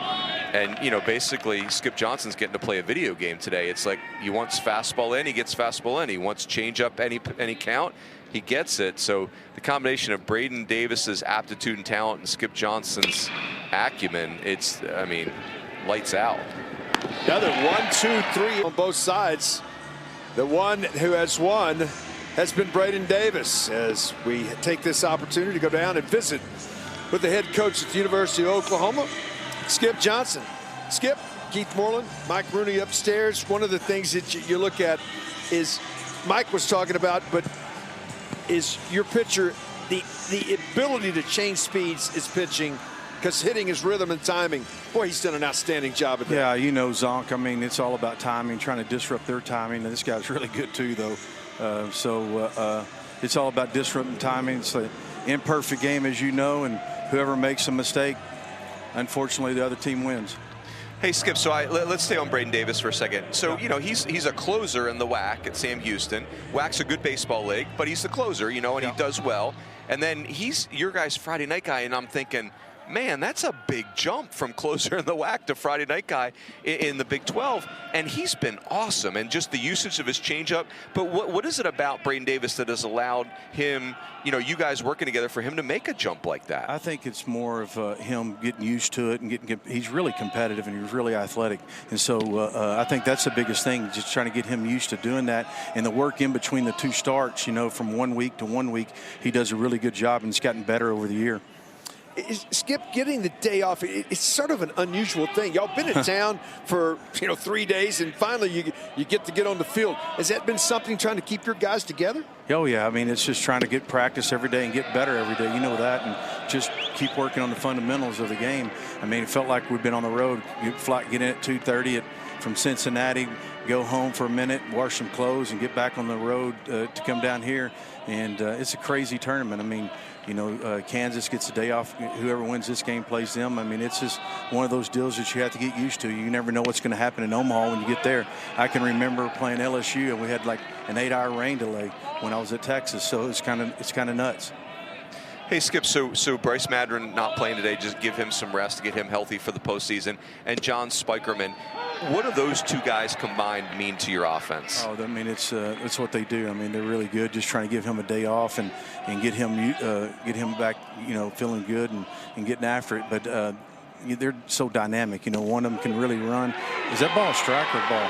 and basically Skip Johnson's getting to play a video game today. It's like he wants fastball in, he gets fastball in. He wants change up any count, he gets it. So the combination of Braden Davis's aptitude and talent and Skip Johnson's acumen, I mean, lights out. Another 1, 2, 3 on both sides. The one who has won has been Braden Davis, as we take this opportunity to go down and visit with the head coach at the University of Oklahoma, Skip Johnson. Skip, Keith Moreland, Mike Rooney upstairs. One of the things that you look at is Mike was talking about, but is your pitcher, the ability to change speeds is pitching, because hitting is rhythm and timing. Boy, he's done an outstanding job at that. Yeah, Zonk, I mean, it's all about timing, trying to disrupt their timing. And this guy's really good too, though. So it's all about disrupting timing. So imperfect game, as you know, and whoever makes a mistake, unfortunately, the other team wins. Hey, Skip, so let's stay on Braden Davis for a second. So, you know, he's a closer in the WAC at Sam Houston. WAC's a good baseball league, but he's the closer, you know, and he does well. And then he's your guy's Friday night guy, and I'm thinking, man, that's a big jump from closer in the WAC to Friday night guy in the Big 12. And he's been awesome, and just the usage of his changeup. But what is it about Braden Davis that has allowed him, you know, you guys working together for him to make a jump like that? I think it's more of him getting used to it and he's really competitive and he's really athletic. And so I think that's the biggest thing, just trying to get him used to doing that. And the work in between the two starts, you know, from 1 week to 1 week, he does a really good job, and it's gotten better over the year. Skip, getting the day off, it's sort of an unusual thing. Y'all been in town for 3 days, and finally you get to get on the field. Has that been something trying to keep your guys together? Oh, yeah. I mean, it's just trying to get practice every day and get better every day. You know that, and just keep working on the fundamentals of the game. I mean, it felt like we've been on the road. You get in at 2:30 from Cincinnati, go home for a minute, wash some clothes, and get back on the road to come down here. And it's a crazy tournament. I mean, you know, Kansas gets a day off. Whoever wins this game plays them. I mean, it's just one of those deals that you have to get used to. You never know what's going to happen in Omaha when you get there. I can remember playing LSU, and we had like an 8-hour rain delay when I was at Texas. So it's kind of nuts. Hey, Skip, so Bryce Madron not playing today, just give him some rest to get him healthy for the postseason. And John Spikerman, what do those two guys combined mean to your offense? Oh, I mean, it's what they do. I mean, they're really good. Just trying to give him a day off and get him back, you know, feeling good and getting after it. But they're so dynamic. You know, one of them can really run. Is that ball a strike or ball?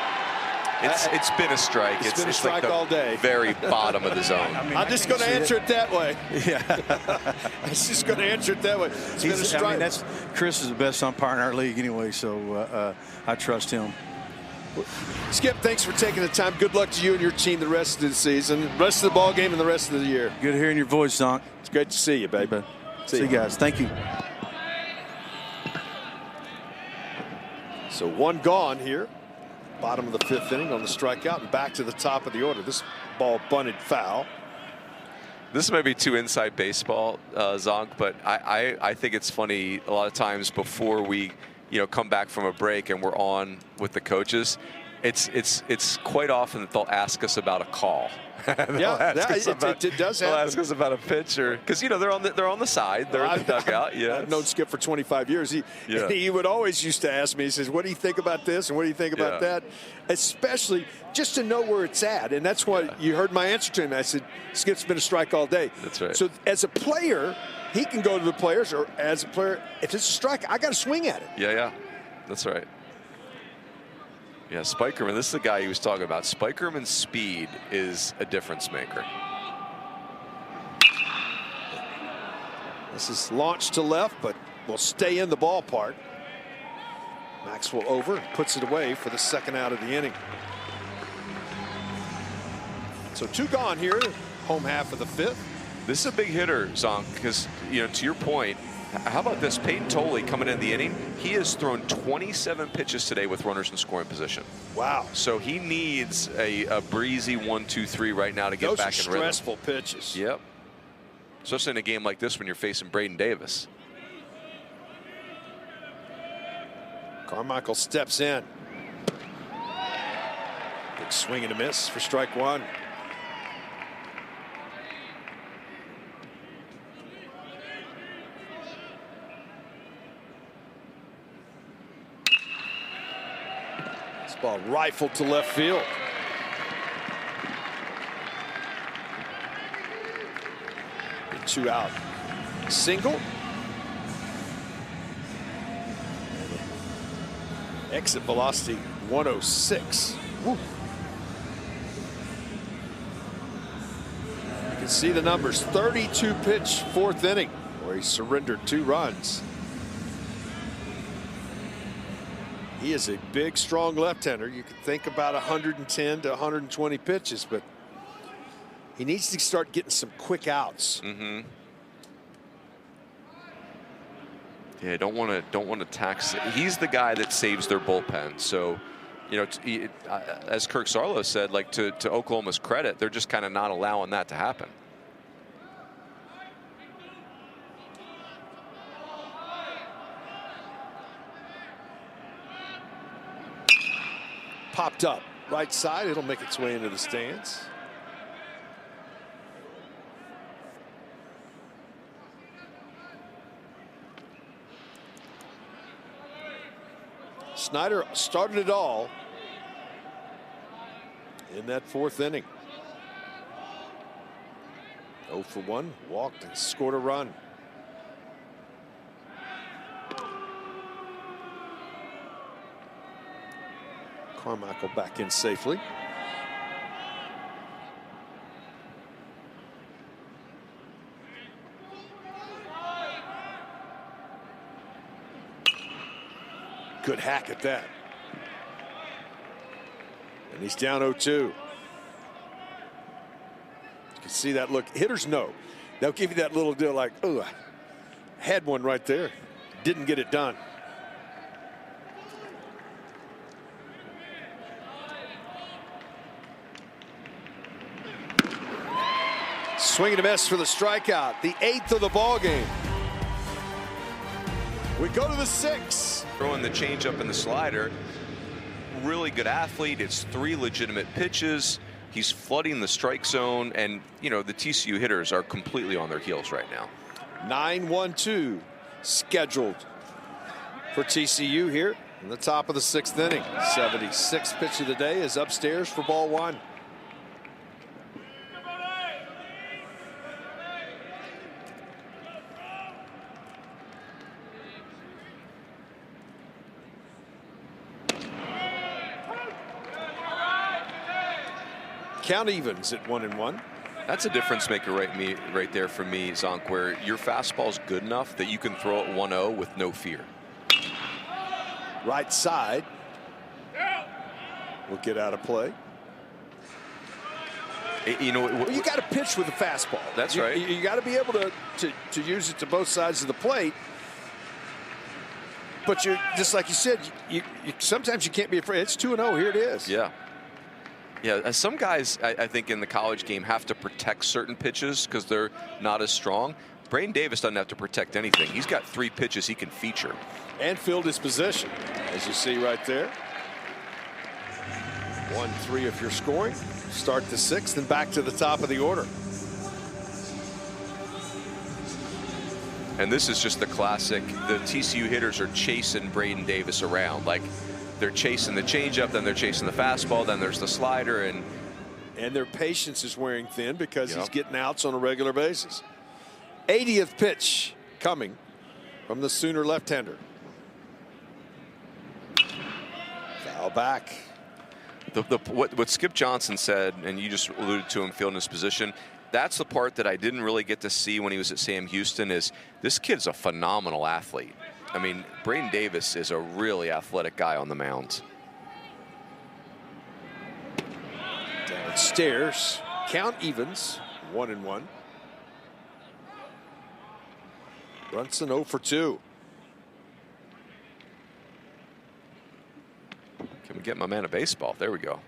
It's been a strike. It's been a strike like all day. Very bottom of the zone. I mean, I'm just going to answer it that way. Yeah. I'm just going to answer it that way. It's been a strike. I mean, Chris is the best umpire in our league anyway, so I trust him. Skip, thanks for taking the time. Good luck to you and your team the rest of the season, rest of the ball game, and the rest of the year. Good hearing your voice, Zonk. It's great to see you, baby. See you guys. Thank you. So one gone here. Bottom of the 5th inning on the strikeout, and back to the top of the order. This ball bunted foul. This may be too inside baseball, Zonk, but I think it's funny a lot of times before we, you know, come back from a break and we're on with the coaches, it's quite often that they'll ask us about a call. It does happen. They'll ask us about a pitcher because, you know, they're on the side, they're in the dugout. Yeah, I've known Skip for 25 years. He would always used to ask me. He says, "What do you think about this and what do you think about that?" Especially just to know where it's at, and that's what you heard my answer to him. I said, "Skip's been a strike all day." That's right. So as a player, he can go to the players, or as a player, if it's a strike, I got to swing at it. Yeah, that's right. Yeah, Spikerman, this is the guy he was talking about. Spikerman's speed is a difference maker. This is launched to left, but will stay in the ballpark. Maxwell over, puts it away for the second out of the inning. So 2 gone here, home half of the 5th. This is a big hitter, Zonk, because, you know, to your point, how about this? Peyton Tolley coming in the inning. He has thrown 27 pitches today with runners in scoring position. Wow. So he needs a breezy 1-2-3 right now to get back in rhythm. Those are stressful pitches. Yep. Especially in a game like this when you're facing Braden Davis. Carmichael steps in. Big swing and a miss for strike 1. Ball rifled to left field. Get 2 out. Single. Exit velocity 106. Woo. You can see the numbers. 32 pitch 4th inning where he surrendered 2 runs. He is a big, strong left-hander. You could think about 110 to 120 pitches, but he needs to start getting some quick outs. Mm-hmm. Yeah, don't want to tax it. He's the guy that saves their bullpen. So, you know, as Kirk Sarlo said, like to Oklahoma's credit, they're just kind of not allowing that to happen. popped up. Right side, it'll make its way into the stands. Snyder started it all in that 4th inning. 0 for 1, walked and scored a run. Carmichael back in safely. Good hack at that. And he's down 0-2. You can see that look. Hitters know. They'll give you that little deal like, oh, I had one right there. Didn't get it done. Swing and a miss for the strikeout. The 8th of the ball game. We go to the 6th. Throwing the changeup and the slider. Really good athlete. It's 3 legitimate pitches. He's flooding the strike zone, and you know the TCU hitters are completely on their heels right now. 9-1-2 scheduled for TCU here in the top of the 6th inning. 76th pitch of the day is upstairs for ball 1. Count evens at 1-1. That's a difference maker right there for me, Zonk, where your fastball's good enough that you can throw it 1-0 with no fear. Right side will get out of play. You know, well, you got to pitch with a fastball. That's right. You got to be able to use it to both sides of the plate. But you're just like you said. You sometimes you can't be afraid. It's 2-0. Here it is. Yeah. Yeah, some guys, I think, in the college game have to protect certain pitches because they're not as strong. Braden Davis doesn't have to protect anything. He's got 3 pitches he can feature. And filled his position, as you see right there. 1-3 if you're scoring. Start the 6th and back to the top of the order. And this is just the classic. The TCU hitters are chasing Braden Davis around. Like, they're chasing the changeup, then they're chasing the fastball, then there's the slider, and their patience is wearing thin because he's getting outs on a regular basis. 80th pitch coming from the Sooner left-hander. Foul back. What Skip Johnson said, and you just alluded to him fielding his position, that's the part that I didn't really get to see when he was at Sam Houston. Is this kid's a phenomenal athlete. I mean, Braden Davis is a really athletic guy on the mound. Downstairs, count evens, 1-1. Brunson 0 for 2. Can we get my man a baseball? There we go.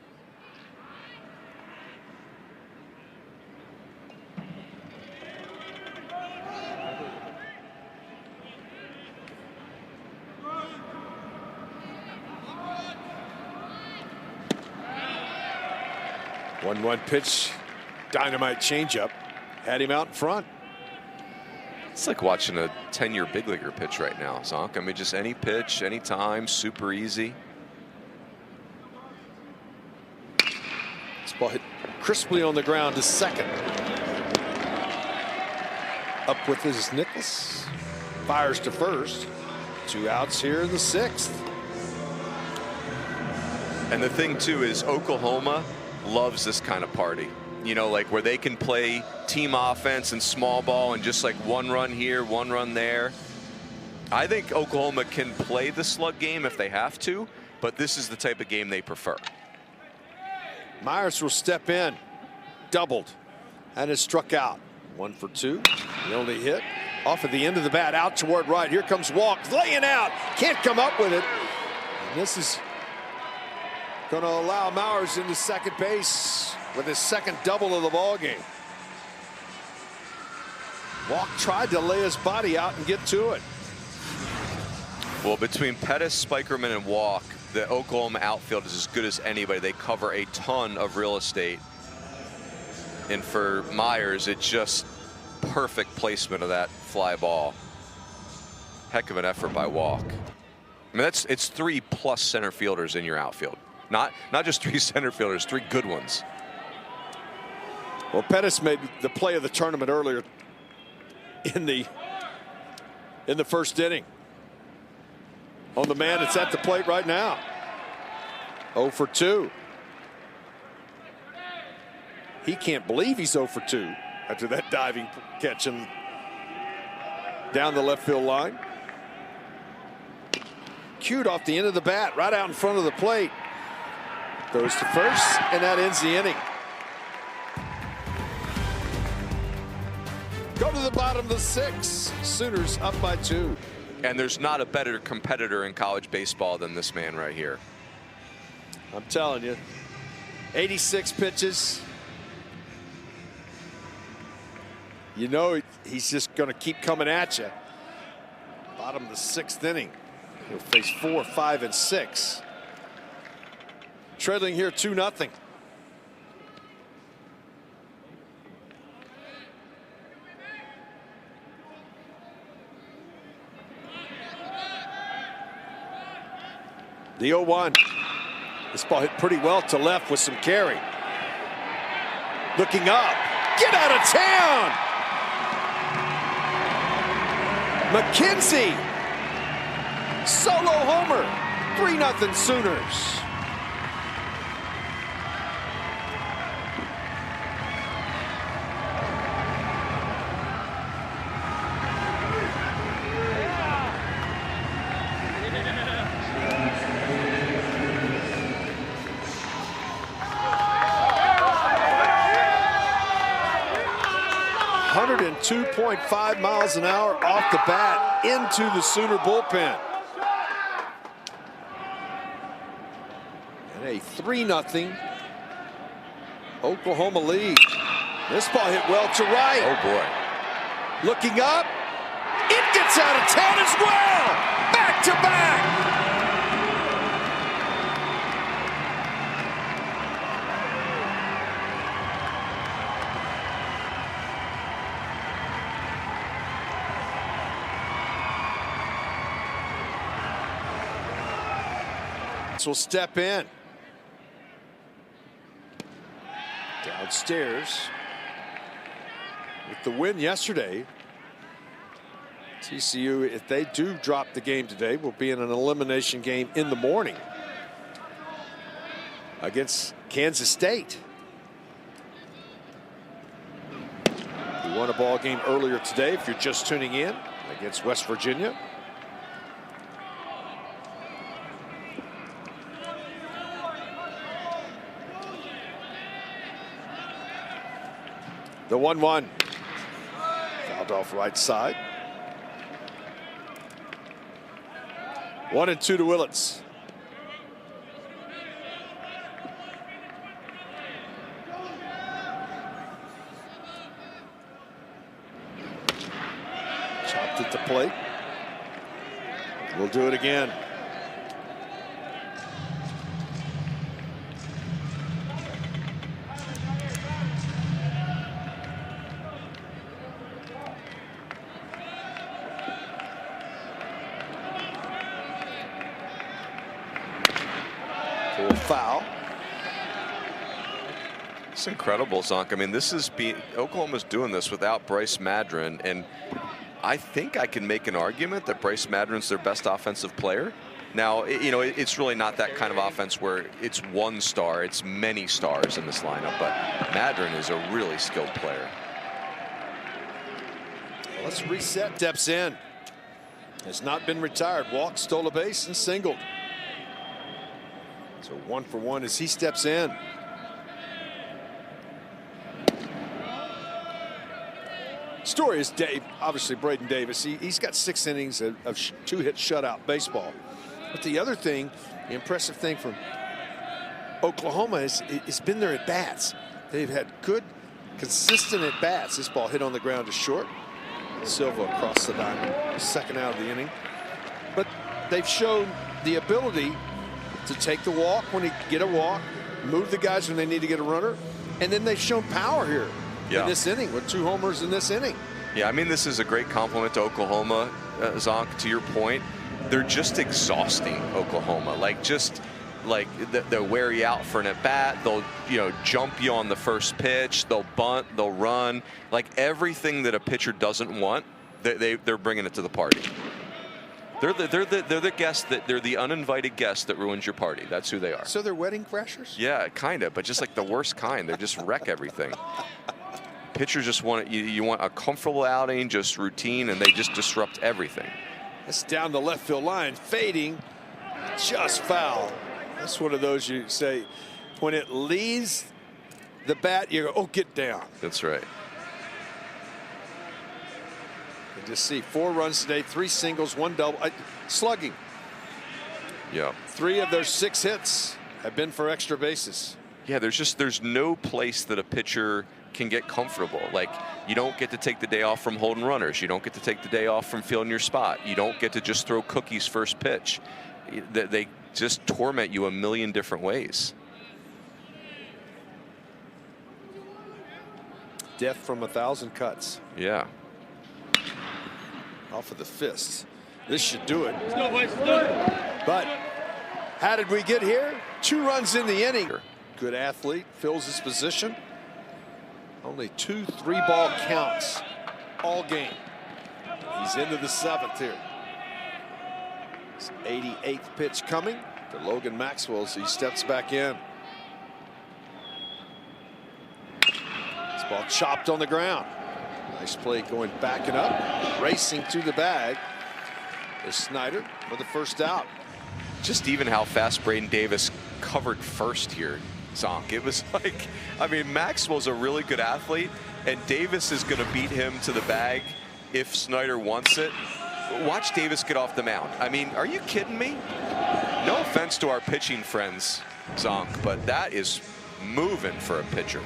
One pitch, dynamite changeup, had him out in front. It's like watching a 10-year big leaguer pitch right now, Zonk. I mean, just any pitch, any time, super easy. This ball hit crisply on the ground to second. Up with his Nichols, fires to first. 2 outs here in the 6th. And the thing too is Oklahoma loves this kind of party, you know, like where they can play team offense and small ball and just like 1 run here, 1 run there. I think Oklahoma can play the slug game if they have to, but this is the type of game they prefer. Myers will step in, doubled, and is struck out. 1 for 2. The only hit off at the end of the bat, out toward right. Here comes Walk, laying out, can't come up with it. And this is going to allow Mowers into second base with his 2nd double of the ball game. Walk tried to lay his body out and get to it. Well, between Pettis, Spikerman, and Walk, the Oklahoma outfield is as good as anybody. They cover a ton of real estate. And for Myers, it's just perfect placement of that fly ball. Heck of an effort by Walk. I mean, it's 3+ center fielders in your outfield. Not just 3 center fielders, 3 good ones. Well, Pettis made the play of the tournament earlier in the first inning. On the man that's at the plate right now. 0 for 2. He can't believe he's 0 for 2 after that diving catch and down the left field line. Cued off the end of the bat, right out in front of the plate. Goes to first, and that ends the inning. Go to the bottom of the 6th. Sooners up by 2. And there's not a better competitor in college baseball than this man right here. I'm telling you. 86 pitches. You know he's just going to keep coming at you. Bottom of the 6th inning. He'll face 4, 5, and 6. Trailing here 2-0. The 0-1. This ball hit pretty well to left with some carry. Looking up. Get out of town! McKenzie. Solo homer. 3-0 Sooners. .5 miles an hour off the bat into the Sooner bullpen. And a 3-0 Oklahoma lead. This ball hit well to right. Oh boy. Looking up. It gets out of town as well. Back to back. Will step in. Downstairs. With the win yesterday, TCU, if they do drop the game today, will be in an elimination game in the morning against Kansas State. We won a ball game earlier today, if you're just tuning in, against West Virginia. The 1-1. Fouled off right side. 1-2 to Willits. Chopped at the plate. We'll do it again. Foul. It's incredible, Zonk. I mean, this is Oklahoma's doing this without Bryce Madron, and I think I can make an argument that Bryce Madron's their best offensive player. Now, you know, it's really not that kind of offense where it's one star, it's many stars in this lineup, but Madron is a really skilled player. Let's reset. Steps in. Has not been retired. Walked, stole a base, and singled. So 1 for 1 as he steps in. Story is Dave, obviously Braden Davis. He's got 6 innings of 2-hit shutout baseball. But the other thing, the impressive thing from Oklahoma is been their at-bats. They've had good, consistent at-bats. This ball hit on the ground to short. Silva across the diamond, second out of the inning. But they've shown the ability to take the walk when he get a walk, move the guys when they need to get a runner, and then they've shown power here in this inning with 2 homers in this inning. Yeah, I mean, this is a great compliment to Oklahoma, Zonk, to your point. They're just exhausting, Oklahoma. Like, just like they'll wear you out for an at-bat. They'll, jump you on the first pitch. They'll bunt. They'll run. Like, everything that a pitcher doesn't want, they're bringing it to the party. They're the guest they're the uninvited guest that ruins your party. That's who they are. So they're wedding crashers? Yeah, kind of, but just like the worst kind. They just wreck everything. Pitchers just want you want a comfortable outing, just routine, and they just disrupt everything. That's down the left field line, fading, just foul. That's one of those you say, when it leaves the bat, you go, oh, get down. That's right. You just see 4 runs today, 3 singles, 1 double, slugging. Yeah. 3 of their 6 hits have been for extra bases. Yeah, there's no place that a pitcher can get comfortable. Like, you don't get to take the day off from holding runners. You don't get to take the day off from fielding your spot. You don't get to just throw cookies first pitch. They just torment you a million different ways. Death from 1,000 cuts. Yeah. Off of the fists. This should do it. But how did we get here? 2 runs in the inning. Good athlete, fills his position. Only 2 3-ball counts all game. He's into the 7th here. His 88th pitch coming to Logan Maxwell as he steps back in. This ball chopped on the ground. Nice play going back and up, racing to the bag. There's Snyder for the first out. Just even how fast Braden Davis covered first here, Zonk. It was like, I mean, Maxwell's a really good athlete, and Davis is going to beat him to the bag if Snyder wants it. Watch Davis get off the mound. I mean, are you kidding me? No offense to our pitching friends, Zonk, but that is moving for a pitcher.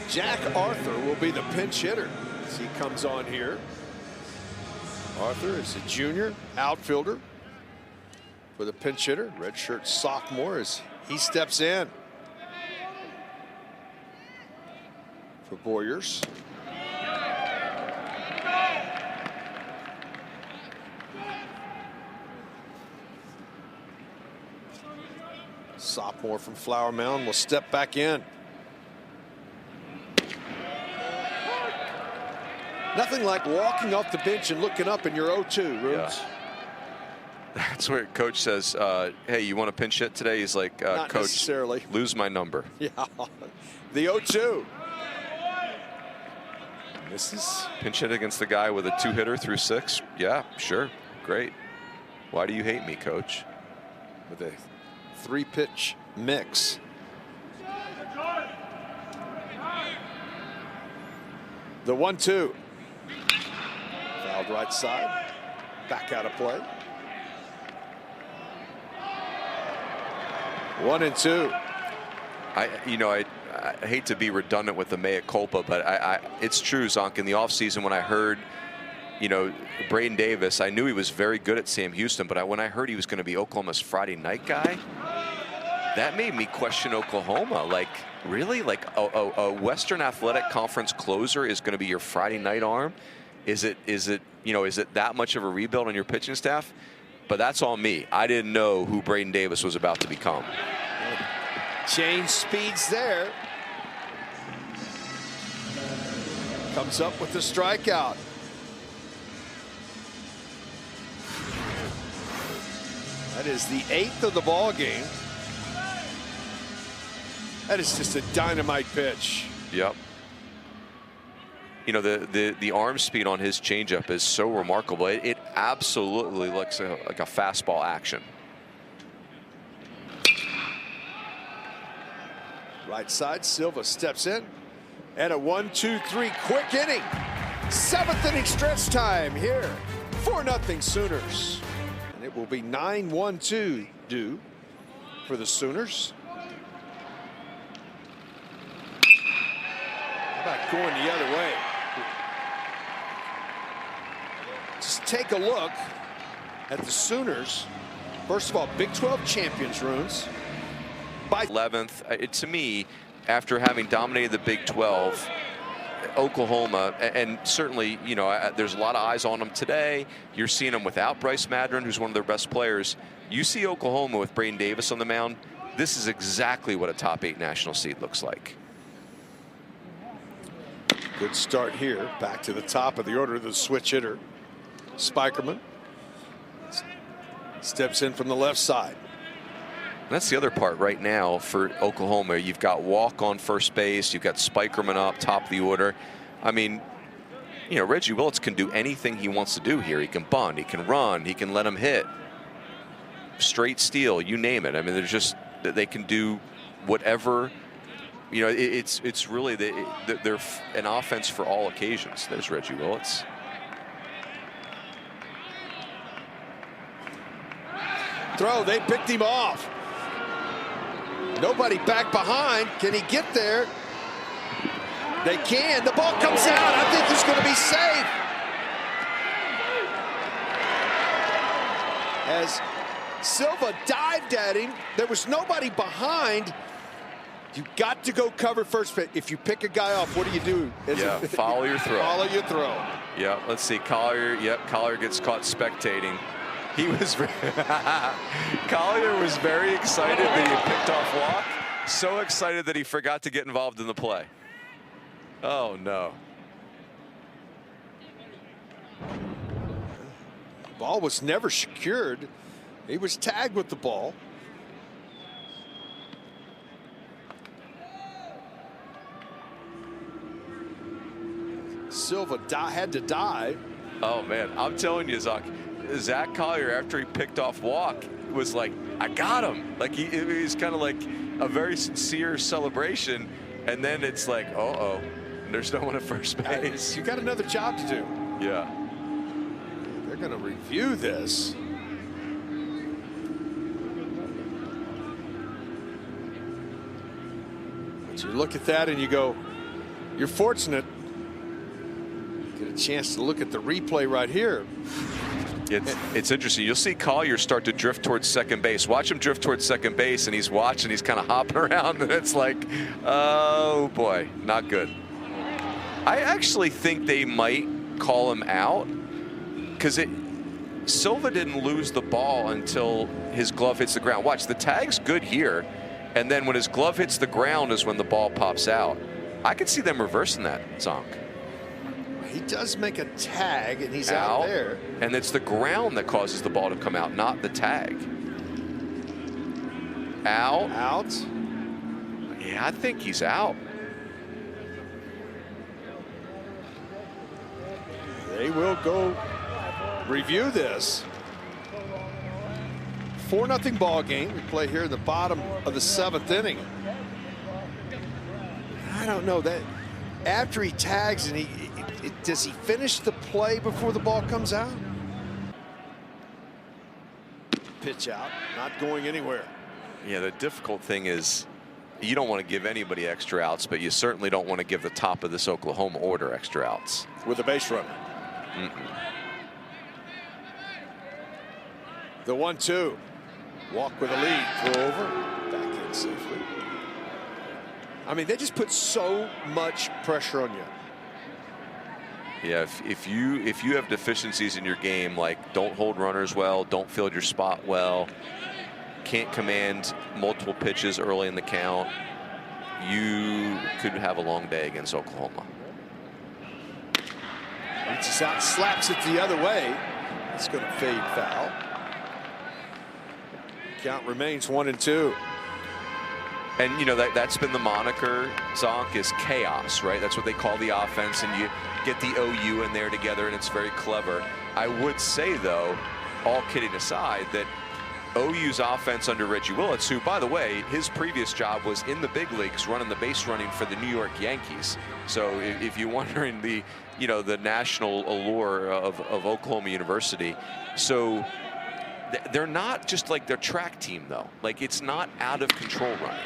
Jack Arthur will be the pinch hitter as he comes on here. Arthur is a junior outfielder for the pinch hitter, redshirt sophomore, as he steps in for Boyers. Sophomore from Flower Mound will step back in. Nothing like walking off the bench and looking up in your 0-2, Rubes. Yeah. That's where coach says, hey, you want to pinch hit today? He's like, Not coach, necessarily. lose my number. Yeah, the 0-2. This is Pinch hit against the guy with a 2-hitter through 6? Yeah, sure. Great. Why do you hate me, coach? with a 3-pitch mix. The 1-2. Fouled right side. Back out of play. 1-2. I hate to be redundant with the mea culpa, but it's true, Zonk. In the offseason, when I heard, Braden Davis, I knew he was very good at Sam Houston, but when I heard he was going to be Oklahoma's Friday night guy, that made me question Oklahoma. Like, really? Like a Western Athletic Conference closer is going to be your Friday night arm? Is it that much of a rebuild on your pitching staff? But that's on me. I didn't know who Braden Davis was about to become. Change speeds there. Comes up with the strikeout. That is the 8th of the ball game. That is just a dynamite pitch. Yep. The arm speed on his changeup is so remarkable. It absolutely looks like a fastball action. Right side, Silva steps in. And a 1-2-3 quick inning. 7th inning stretch time here. 4-0 Sooners. And it will be 9-1-2 due for the Sooners. How about going the other way? Just take a look at the Sooners First of all, Big 12 champions runes. By 11th, to me, after having dominated the Big 12, Oklahoma, and certainly, you know, there's a lot of eyes on them today. You're seeing them without Bryce Madron, who's one of their best players. You see Oklahoma with Braden Davis on the mound. This is exactly what a top 8 national seed looks like. Good start here. Back to the top of the order, the switch hitter, Spikerman. Steps in from the left side. That's the other part right now for Oklahoma. You've got Walk on first base. You've got Spikerman up top of the order. I mean, you know, Reggie Willits can do anything he wants to do here. He can bunt, he can run, he can let him hit. Straight steal, you name it. I mean, they can do whatever. You know, it's really they're an offense for all occasions. There's Reggie Willits. Throw, they picked him off. Nobody back behind. Can he get there? They can. The ball comes out. I think he's going to be safe. As Silva dived at him, there was nobody behind. You got to go cover first base. If you pick a guy off, what do you do? Yeah, follow your throw. Follow your throw. Yeah, let's see. Collier, yep, Collier gets caught spectating. He was Collier was very excited that he picked off Walk. So excited that he forgot to get involved in the play. Oh no. Ball was never secured. He was tagged with the ball. Silva had to dive. Oh man, I'm telling you, Zach Collier, after he picked off Walk, was like, I got him. Like it was kind of like a very sincere celebration, and then it's like, uh-oh, there's no one at first base. You got another job to do. Yeah. They're going to review this. But you look at that and you go, you're fortunate. Get a chance to look at the replay right here. It's interesting. You'll see Collier start to drift towards second base. Watch him drift towards second base, and he's watching. He's kind of hopping around, and it's like, oh boy, not good. I actually think they might call him out because Silva didn't lose the ball until his glove hits the ground. Watch, the tag's good here, and then when his glove hits the ground is when the ball pops out. I could see them reversing that, Zonk. He does make a tag, and he's out there. And it's the ground that causes the ball to come out, not the tag. Out. Out. Yeah, I think he's out. They will go review this. 4-0 ball game. We play here in the bottom of the 7th inning. I don't know that after he tags and does he finish the play before the ball comes out? Pitch out, not going anywhere. Yeah, the difficult thing is you don't want to give anybody extra outs, but you certainly don't want to give the top of this Oklahoma order extra outs. With a base runner. The 1-2. Walk with a lead. Throw over. Back in safely. I mean, they just put so much pressure on you. Yeah, if you have deficiencies in your game, like don't hold runners well, don't field your spot well, can't command multiple pitches early in the count, you could have a long day against Oklahoma. Reaches out, slaps it the other way. It's going to fade foul. Count remains 1-2. And you know that's been the moniker, Zonk, is chaos, right? That's what they call the offense, and you get the OU in there together, and it's very clever. I would say, though, all kidding aside, that OU's offense under Reggie Willits, who, by the way, his previous job was in the big leagues running the base running for the New York Yankees. So if you're wondering the national allure of Oklahoma University, so they're not just like their track team, though. Like, it's not out of control running.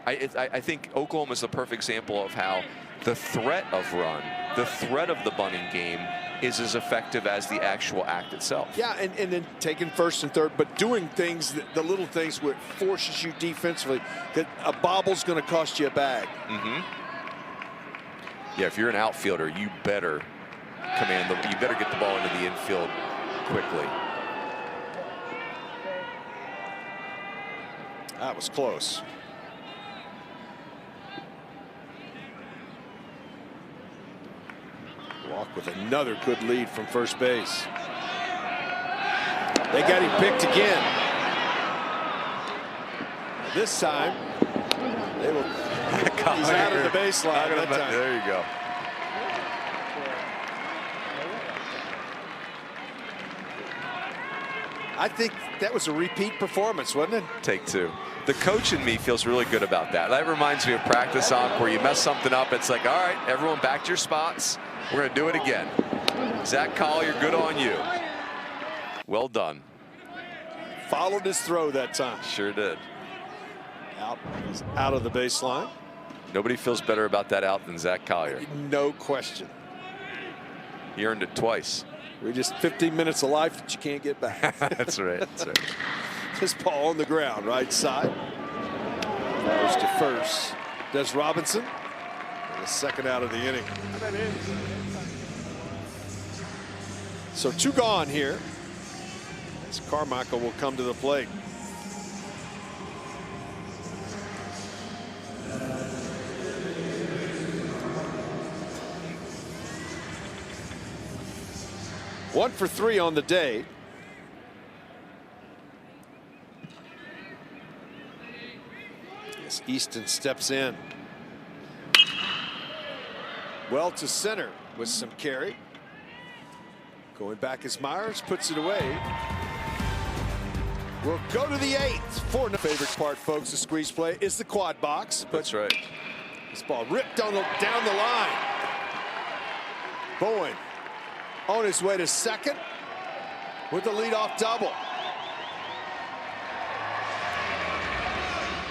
I think Oklahoma is the perfect example of how the threat of run, the threat of the bunting game is as effective as the actual act itself. Yeah, and then taking first and third, but doing things, the little things what forces you defensively. That a bobble's going to cost you a bag. Yeah, if you're an outfielder, you better you better get the ball into the infield quickly. That was close. Walk with another good lead from first base. They got him picked again. This time, they will. He's out of the baseline that time. There you go. I think that was a repeat performance, wasn't it? Take two. The coach in me feels really good about that. That reminds me of practice, where you mess something up. It's like, all right, everyone back to your spots. We're going to do it again. Zach Collier, good on you. Well done. Followed his throw that time. Sure did. He's out of the baseline. Nobody feels better about that out than Zach Collier. No question. He earned it twice. We're just 15 minutes of life that you can't get back. That's right. That's right. This ball on the ground, right side. Goes to first. Des Robinson. And the second out of the inning. So 2 gone here. As Carmichael will come to the plate. One for 3 on the day. As Easton steps in. Well to center with some carry. Going back as Myers puts it away. We'll go to the 8th. Favorite part, folks, of squeeze play is the quad box. That's right. This ball ripped down the line. Bowen on his way to second with the leadoff double.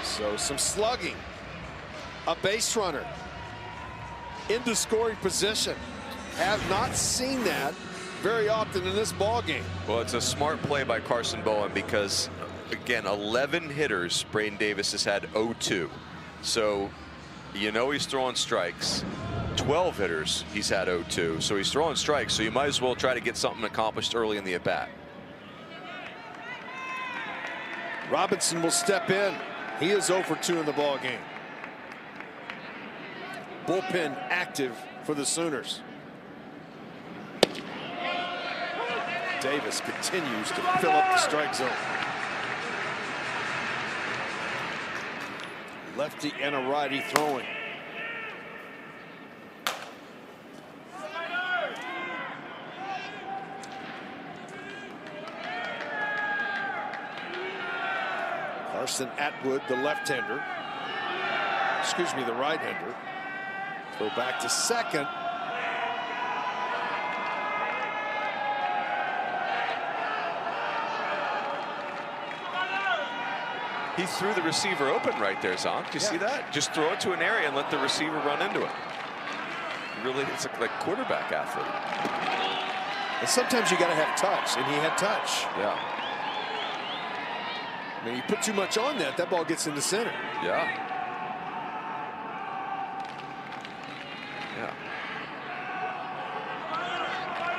So some slugging. A base runner into scoring position. Have not seen that very often in this ball game. Well, it's a smart play by Carson Bowen because, again, 11 hitters Braden Davis has had 0-2. So you know he's throwing strikes. 12 hitters he's had 0-2. So he's throwing strikes. So you might as well try to get something accomplished early in the at-bat. Robinson will step in. He is 0 for 2 in the ball game. Bullpen active for the Sooners. Davis continues to fill up the strike zone. Lefty and a righty throwing. Carson Atwood, the left-hander. Excuse me, the right-hander. Throw back to second. He threw the receiver open right there, Zonk. Do you see that? Just throw it to an area and let the receiver run into it. Really, it's like quarterback athlete. And sometimes you got to have touch, and he had touch. Yeah. I mean, you put too much on that ball gets in the center. Yeah. Yeah.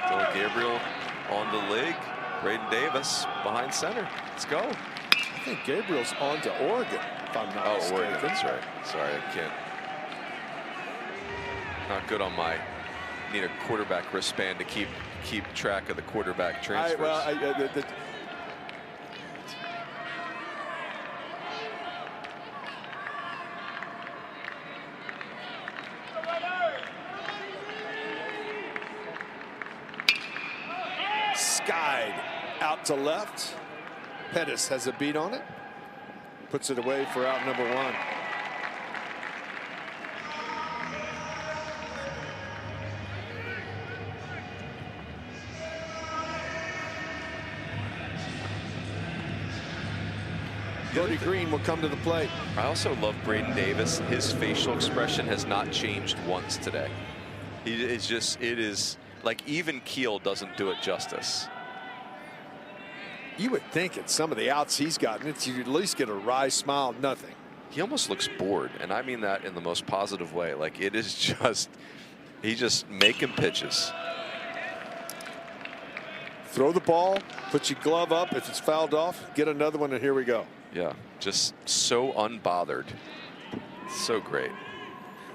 Dylan Gabriel on the leg. Braden Davis behind center. Let's go. I think Gabriel's on to Oregon, if I'm not mistaken. Oregon, that's right. Sorry, I can't. Not good on my. Need a quarterback wristband to keep track of the quarterback transfers. Skied out to left. Pettis has a beat on it. Puts it away for out number 1. Brody Green will come to the plate. I also love Braden Davis. His facial expression has not changed once today. It is like even keel doesn't do it justice. You would think at some of the outs he's gotten, you at least get a wry smile, nothing. He almost looks bored, and I mean that in the most positive way. Like it is just, he's just making pitches. Throw the ball, put your glove up. If it's fouled off, get another one, and here we go. Yeah, just so unbothered. So great.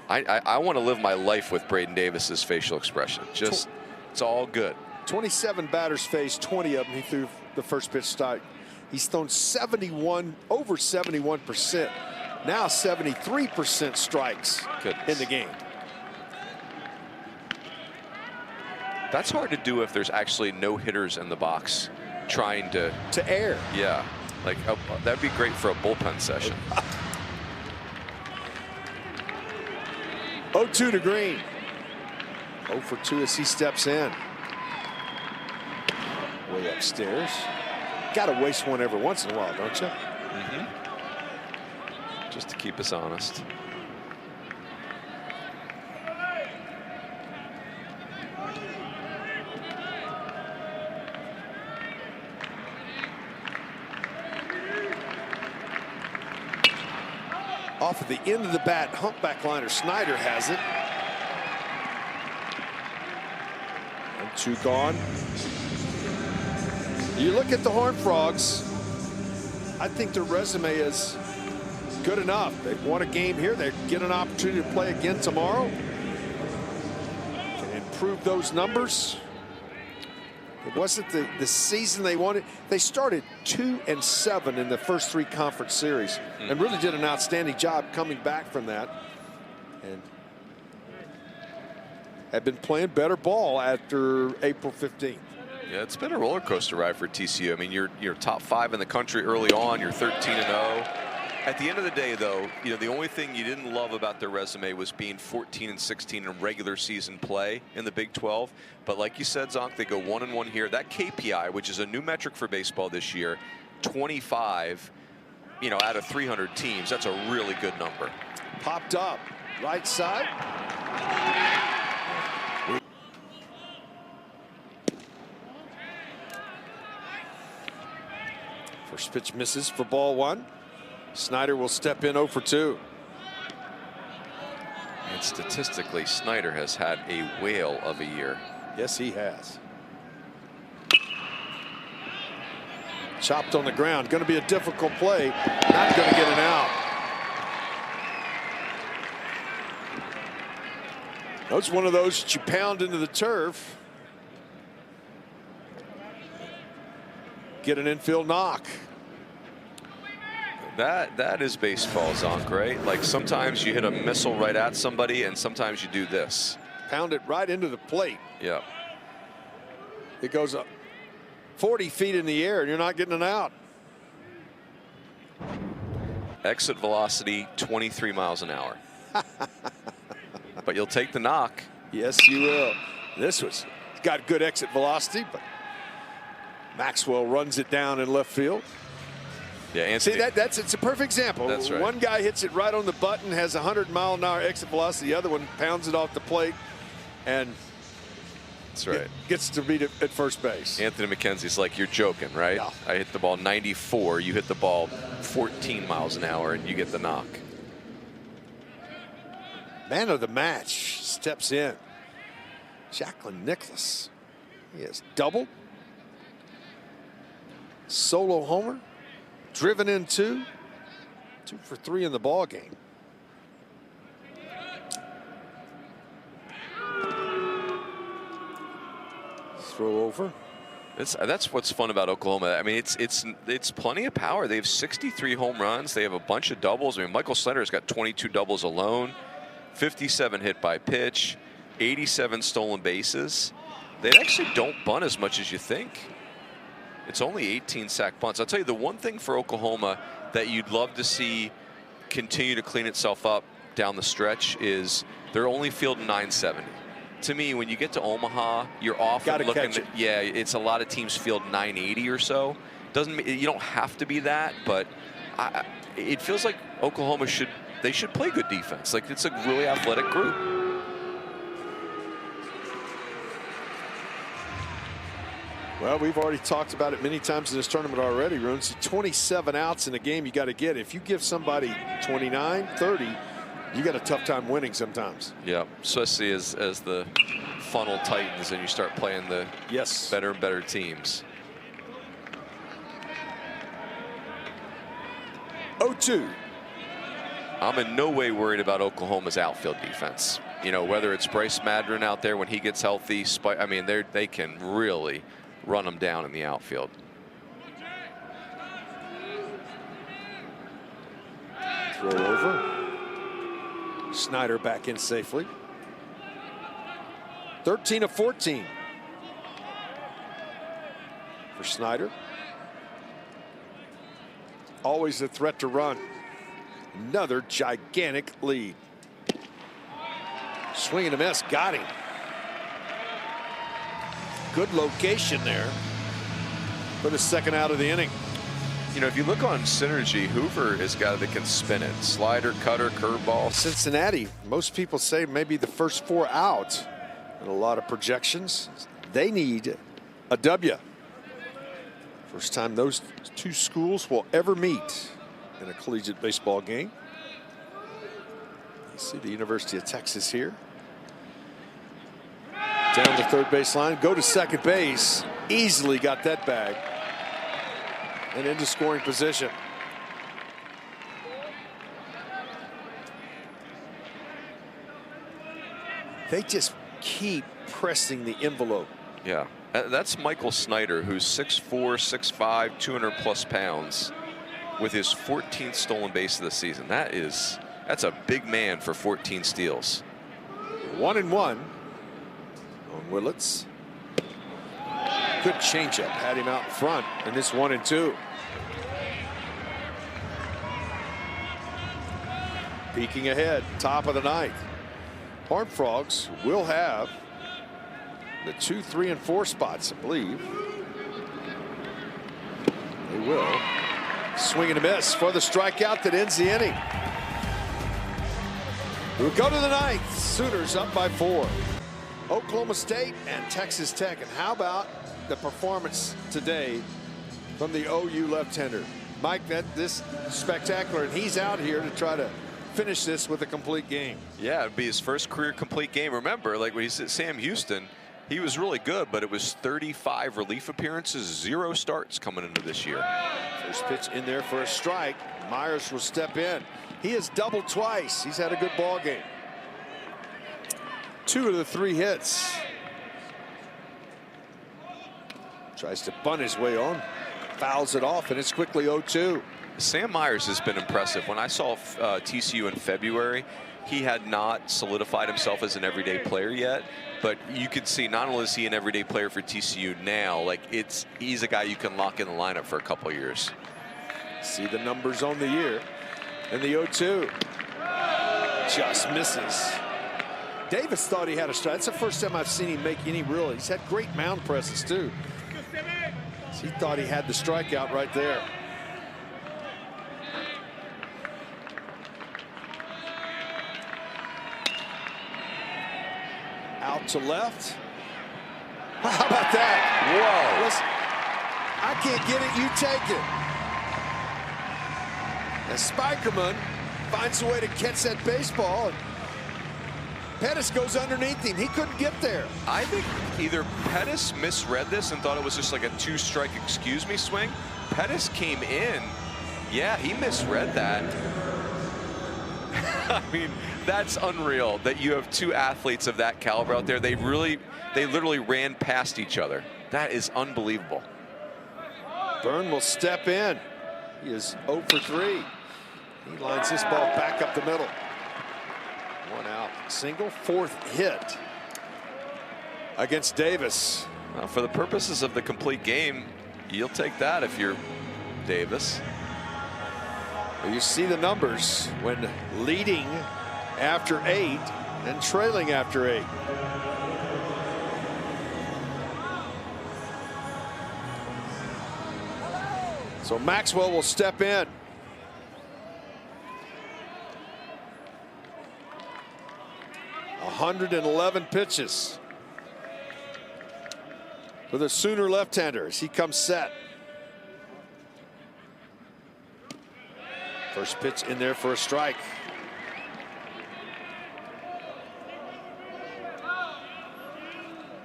I want to live my life with Braden Davis's facial expression. Just, it's all good. 27 batters faced, 20 of them he threw the first pitch strike. He's thrown over 71%. Now 73% strikes in the game. That's hard to do if there's actually no hitters in the box trying to air. Yeah, like that'd be great for a bullpen session. 0-2 to Green. 0 for 2 as he steps in. Way upstairs. Got to waste one every once in a while, don't you? Mm-hmm. Just to keep us honest. Off of the end of the bat, humpback liner Snyder has it. 1-2 gone. You look at the Horned Frogs, I think their resume is good enough. They've won a game here. They get an opportunity to play again tomorrow. Can improve those numbers. It wasn't the season they wanted. They started 2-7 in the first 3 conference series and really did an outstanding job coming back from that. And have been playing better ball after April 15th. Yeah, it's been a roller coaster ride for TCU. I mean, you're top 5 in the country early on. You're 13-0. At the end of the day, though, you know, the only thing you didn't love about their resume was being 14-16 in regular season play in the Big 12. But like you said, Zonk, they go 1-1 here. That KPI, which is a new metric for baseball this year, 25, you know, out of 300 teams. That's a really good number. Popped up, right side. First pitch misses for ball 1. Snyder will step in 0 for 2. And statistically, Snyder has had a whale of a year. Yes, he has. Chopped on the ground. Going to be a difficult play. Not going to get an out. That's one of those that you pound into the turf. Get an infield knock. That is baseball, Zonk, right? Like sometimes you hit a missile right at somebody, and sometimes you do this. Pound it right into the plate. Yeah. It goes up 40 feet in the air, and you're not getting an out. Exit velocity 23 miles an hour. But you'll take the knock. Yes, you will. This was got good exit velocity, but Maxwell runs it down in left field. Yeah, Anthony. See, it's a perfect example. That's right. One guy hits it right on the button, has 100-mile-an-hour exit velocity. The other one pounds it off the plate and that's right. Gets to beat it at first base. Anthony McKenzie's like, you're joking, right? Yeah. I hit the ball 94. You hit the ball 14 miles an hour, and you get the knock. Man of the match steps in. Jacqueline Nicholas. He has doubled. Solo homer. Driven in 2. 2 for 3 in the ball game. Throw over. That's what's fun about Oklahoma. I mean, it's plenty of power. They have 63 home runs. They have a bunch of doubles. I mean, Michael Slender's got 22 doubles alone, 57 hit by pitch, 87 stolen bases. They actually don't bunt as much as you think. It's only 18 sack bunts. I'll tell you the one thing for Oklahoma that you'd love to see continue to clean itself up down the stretch is they're only fielding 970. To me, when you get to Omaha, you're often looking at, yeah, it's a lot of teams field 980 or so. You don't have to be that, but it feels like Oklahoma should play good defense. Like, it's a really athletic group. Well, we've already talked about it many times in this tournament already, Runes. 27 outs in a game you got to get. If you give somebody 29, 30, you got a tough time winning sometimes. Yeah, especially as the funnel tightens and you start playing the better and better teams. 0-2. I'm in no way worried about Oklahoma's outfield defense. You know, whether it's Bryce Madron out there when he gets healthy, I mean, they can really run them down in the outfield. Throw over. Snyder back in safely. 13 of 14 for Snyder. Always a threat to run. Another gigantic lead. Swing and a miss. Got him. Good location there for the second out of the inning. You know, if you look on Synergy, Hoover is a guy that can spin it. Slider, cutter, curveball. Cincinnati, most people say maybe the first 4 out. And a lot of projections. They need a W. First time those two schools will ever meet in a collegiate baseball game. You see the University of Texas here. Down the third base line, go to second base. Easily got that bag. And into scoring position. They just keep pressing the envelope. Yeah, that's Michael Snyder, who's 6'4", 6'5", 200+ pounds, with his 14th stolen base of the season. That's a big man for 14 steals. 1-1 on Willits. Good changeup, had him out in front, and this 1-2. Peeking ahead, top of the ninth. Horned Frogs will have the 2, 3, and 4 spots, I believe. They will. Swing and a miss for the strikeout that ends the inning. We'll go to the ninth. Sooners up by 4. Oklahoma State and Texas Tech. And how about the performance today from the OU left-hander? Mike, this is spectacular, and he's out here to try to finish this with a complete game. Yeah, it'd be his first career complete game. Remember, like when he's at Sam Houston, he was really good, but it was 35 relief appearances, 0 starts coming into this year. First pitch in there for a strike. Myers will step in. He has doubled twice. He's had a good ball game. 2 of the 3 hits. Tries to bunt his way on. Fouls it off, and it's quickly 0-2. Sam Myers has been impressive. When I saw TCU in February, he had not solidified himself as an everyday player yet, but you could see not only is he an everyday player for TCU now, like he's a guy you can lock in the lineup for a couple of years. See the numbers on the year. And the 0-2 just misses. Davis thought he had a strike. That's the first time I've seen him make any real. He's had great mound presence too. So he thought he had the strikeout right there. Out to left. How about that? Whoa. Listen, I can't get it, you take it. And Spikerman finds a way to catch that baseball. And Pettis goes underneath him. He couldn't get there. I think either Pettis misread this and thought it was just like a 2-strike excuse me swing. Pettis came in. Yeah, he misread that. I mean, that's unreal that you have 2 athletes of that caliber out there. They literally ran past each other. That is unbelievable. Byrne will step in. He is 0 for 3. He lines this ball back up the middle. 1 out. Single, 4th hit against Davis. Well, for the purposes of the complete game, you'll take that if you're Davis. You see the numbers when leading after 8 and trailing after 8. So Maxwell will step in. .111 pitches. for the Sooner left-handers. He comes set. First pitch in there for a strike.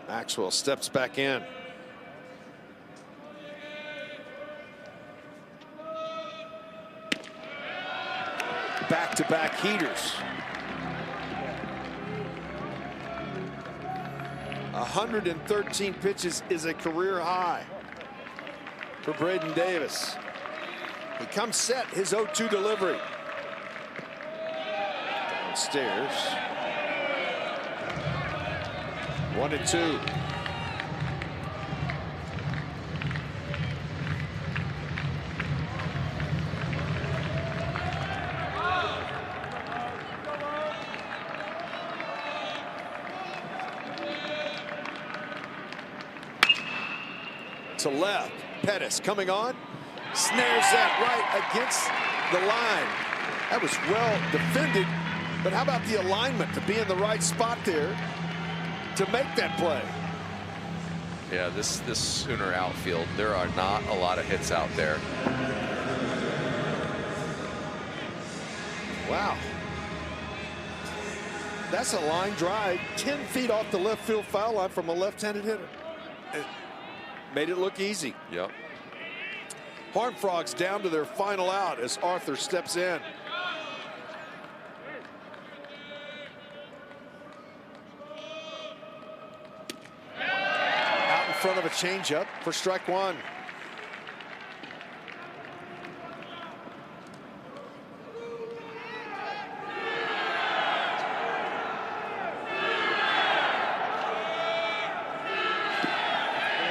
Maxwell steps back in. Back-to-back heaters. 113 pitches is a career high for Braden Davis. He comes set, his 0-2 delivery. Downstairs. 1-2. To left, Pettis coming on, snares that right against the line. That was well defended, but how about the alignment to be in the right spot there to make that play? Yeah, this Sooner outfield, there are not a lot of hits out there. Wow. That's a line drive 10 feet off the left field foul line from a left-handed hitter. It made it look easy. Yep. Horned Frogs down to their final out as Arthur steps in. Out in front of a changeup for strike one.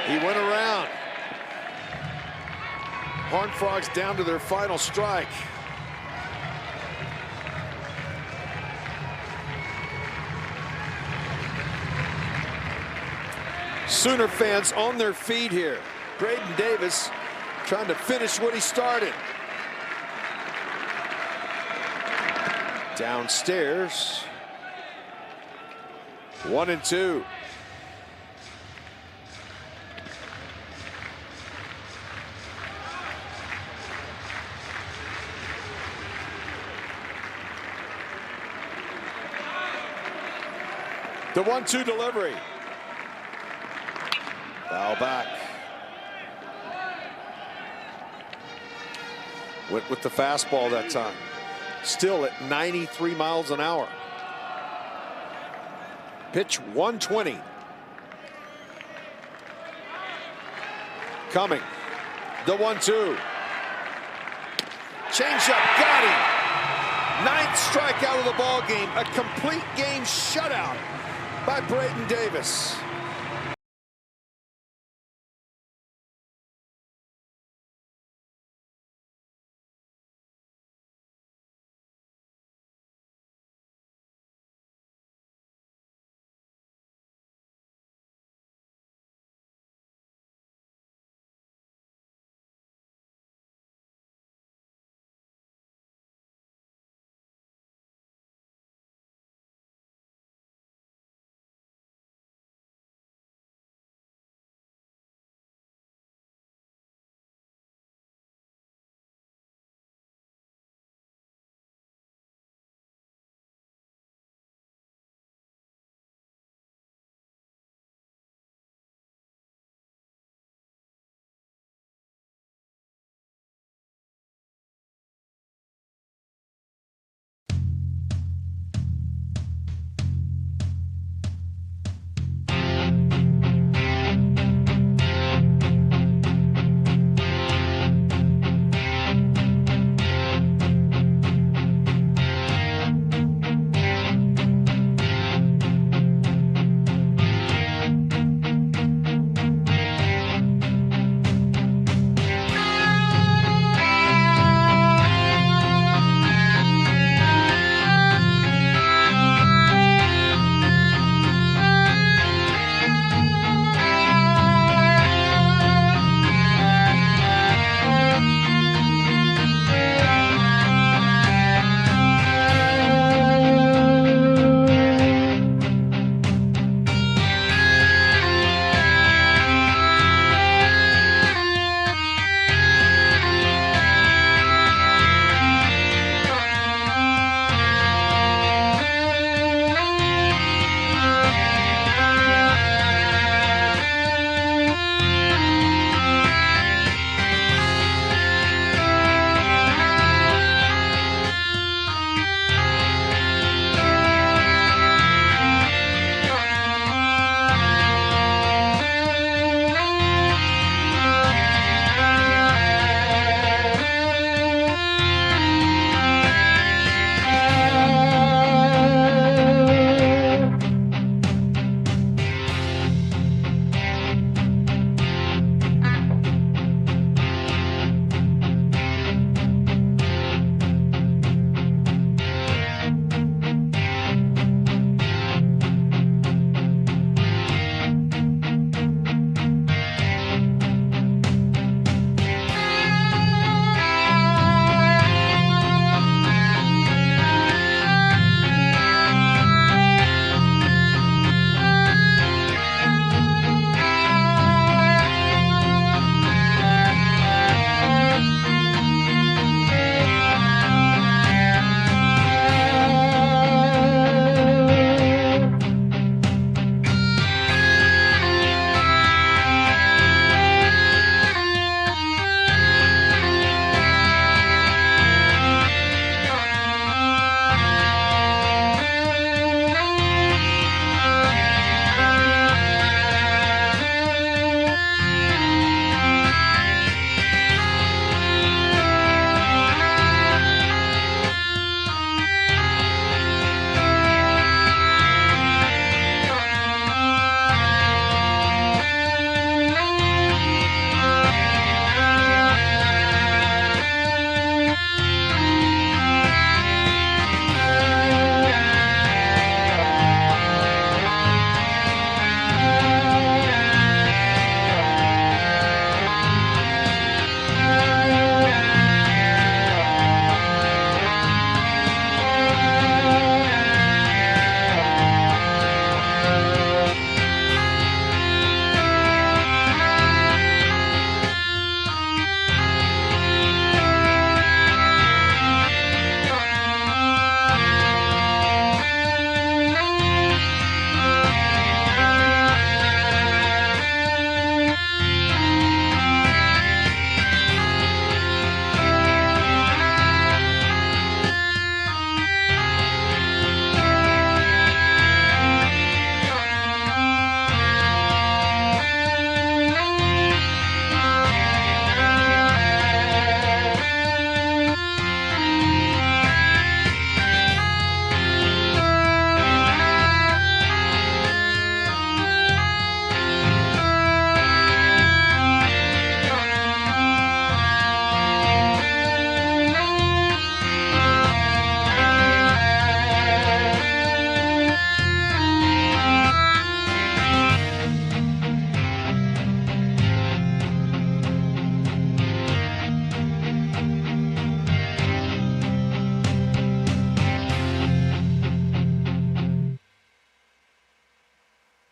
He went around. Horned Frogs down to their final strike. Sooner fans on their feet here. Braden Davis trying to finish what he started. Downstairs. 1-2. The 1-2 delivery. Foul back. Went with the fastball that time. Still at 93 miles an hour. Pitch 120. Coming. The 1-2. Changeup, got him. Ninth strikeout of the ball game. A complete game shutout by Braden Davis.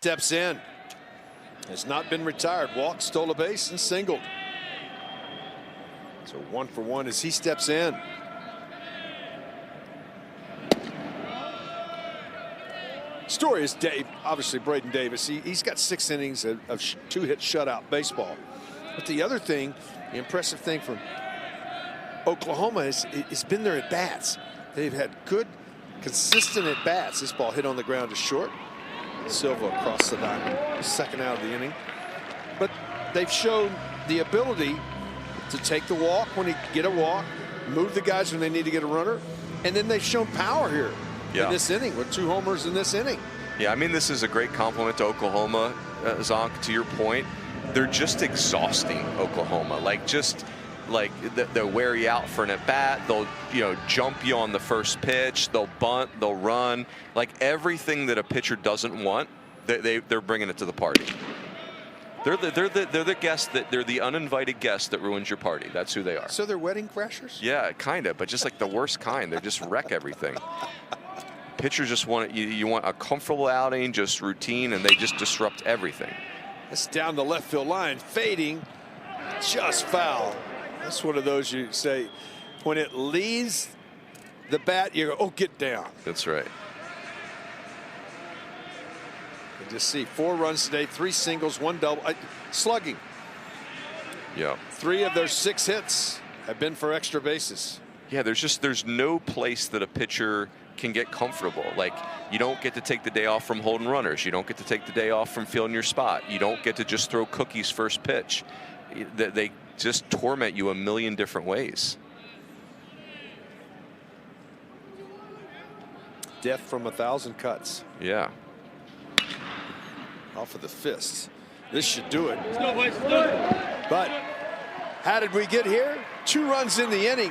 Steps in. Has not been retired. Walked, stole a base, and singled. So 1 for 1 as he steps in. Story is Dave, obviously Braden Davis. He's got 6 innings of 2-hit shutout baseball. But the other thing, the impressive thing from Oklahoma has been their at-bats. They've had good, consistent at-bats. This ball hit on the ground to short. Silva across the diamond, second out of the inning. But they've shown the ability to take the walk when they get a walk, move the guys when they need to get a runner, and then they've shown power here in this inning with 2 homers in this inning. Yeah, I mean, this is a great compliment to Oklahoma, Zonk, to your point. They're just exhausting Oklahoma. They'll wear you out for an at-bat. They'll, jump you on the first pitch. They'll bunt. They'll run. Like everything that a pitcher doesn't want, they're bringing it to the party. They're the guest they're the uninvited guest that ruins your party. That's who they are. So they're wedding crashers? Yeah, kind of, but just like the worst kind. They just wreck everything. Pitchers just want you want a comfortable outing, just routine, and they just disrupt everything. It's down the left field line, fading, just foul. That's one of those you say, when it leaves the bat, you go, oh, get down. That's right. You just see 4 runs today, 3 singles, 1 double, slugging. Yeah. 3 of their 6 hits have been for extra bases. Yeah, there's no place that a pitcher can get comfortable. Like, you don't get to take the day off from holding runners. You don't get to take the day off from feeling your spot. You don't get to just throw cookies first pitch. They just torment you a million different ways. Death from 1,000 cuts. Yeah. Off of the fists. This should do it. But how did we get here? 2 runs in the inning.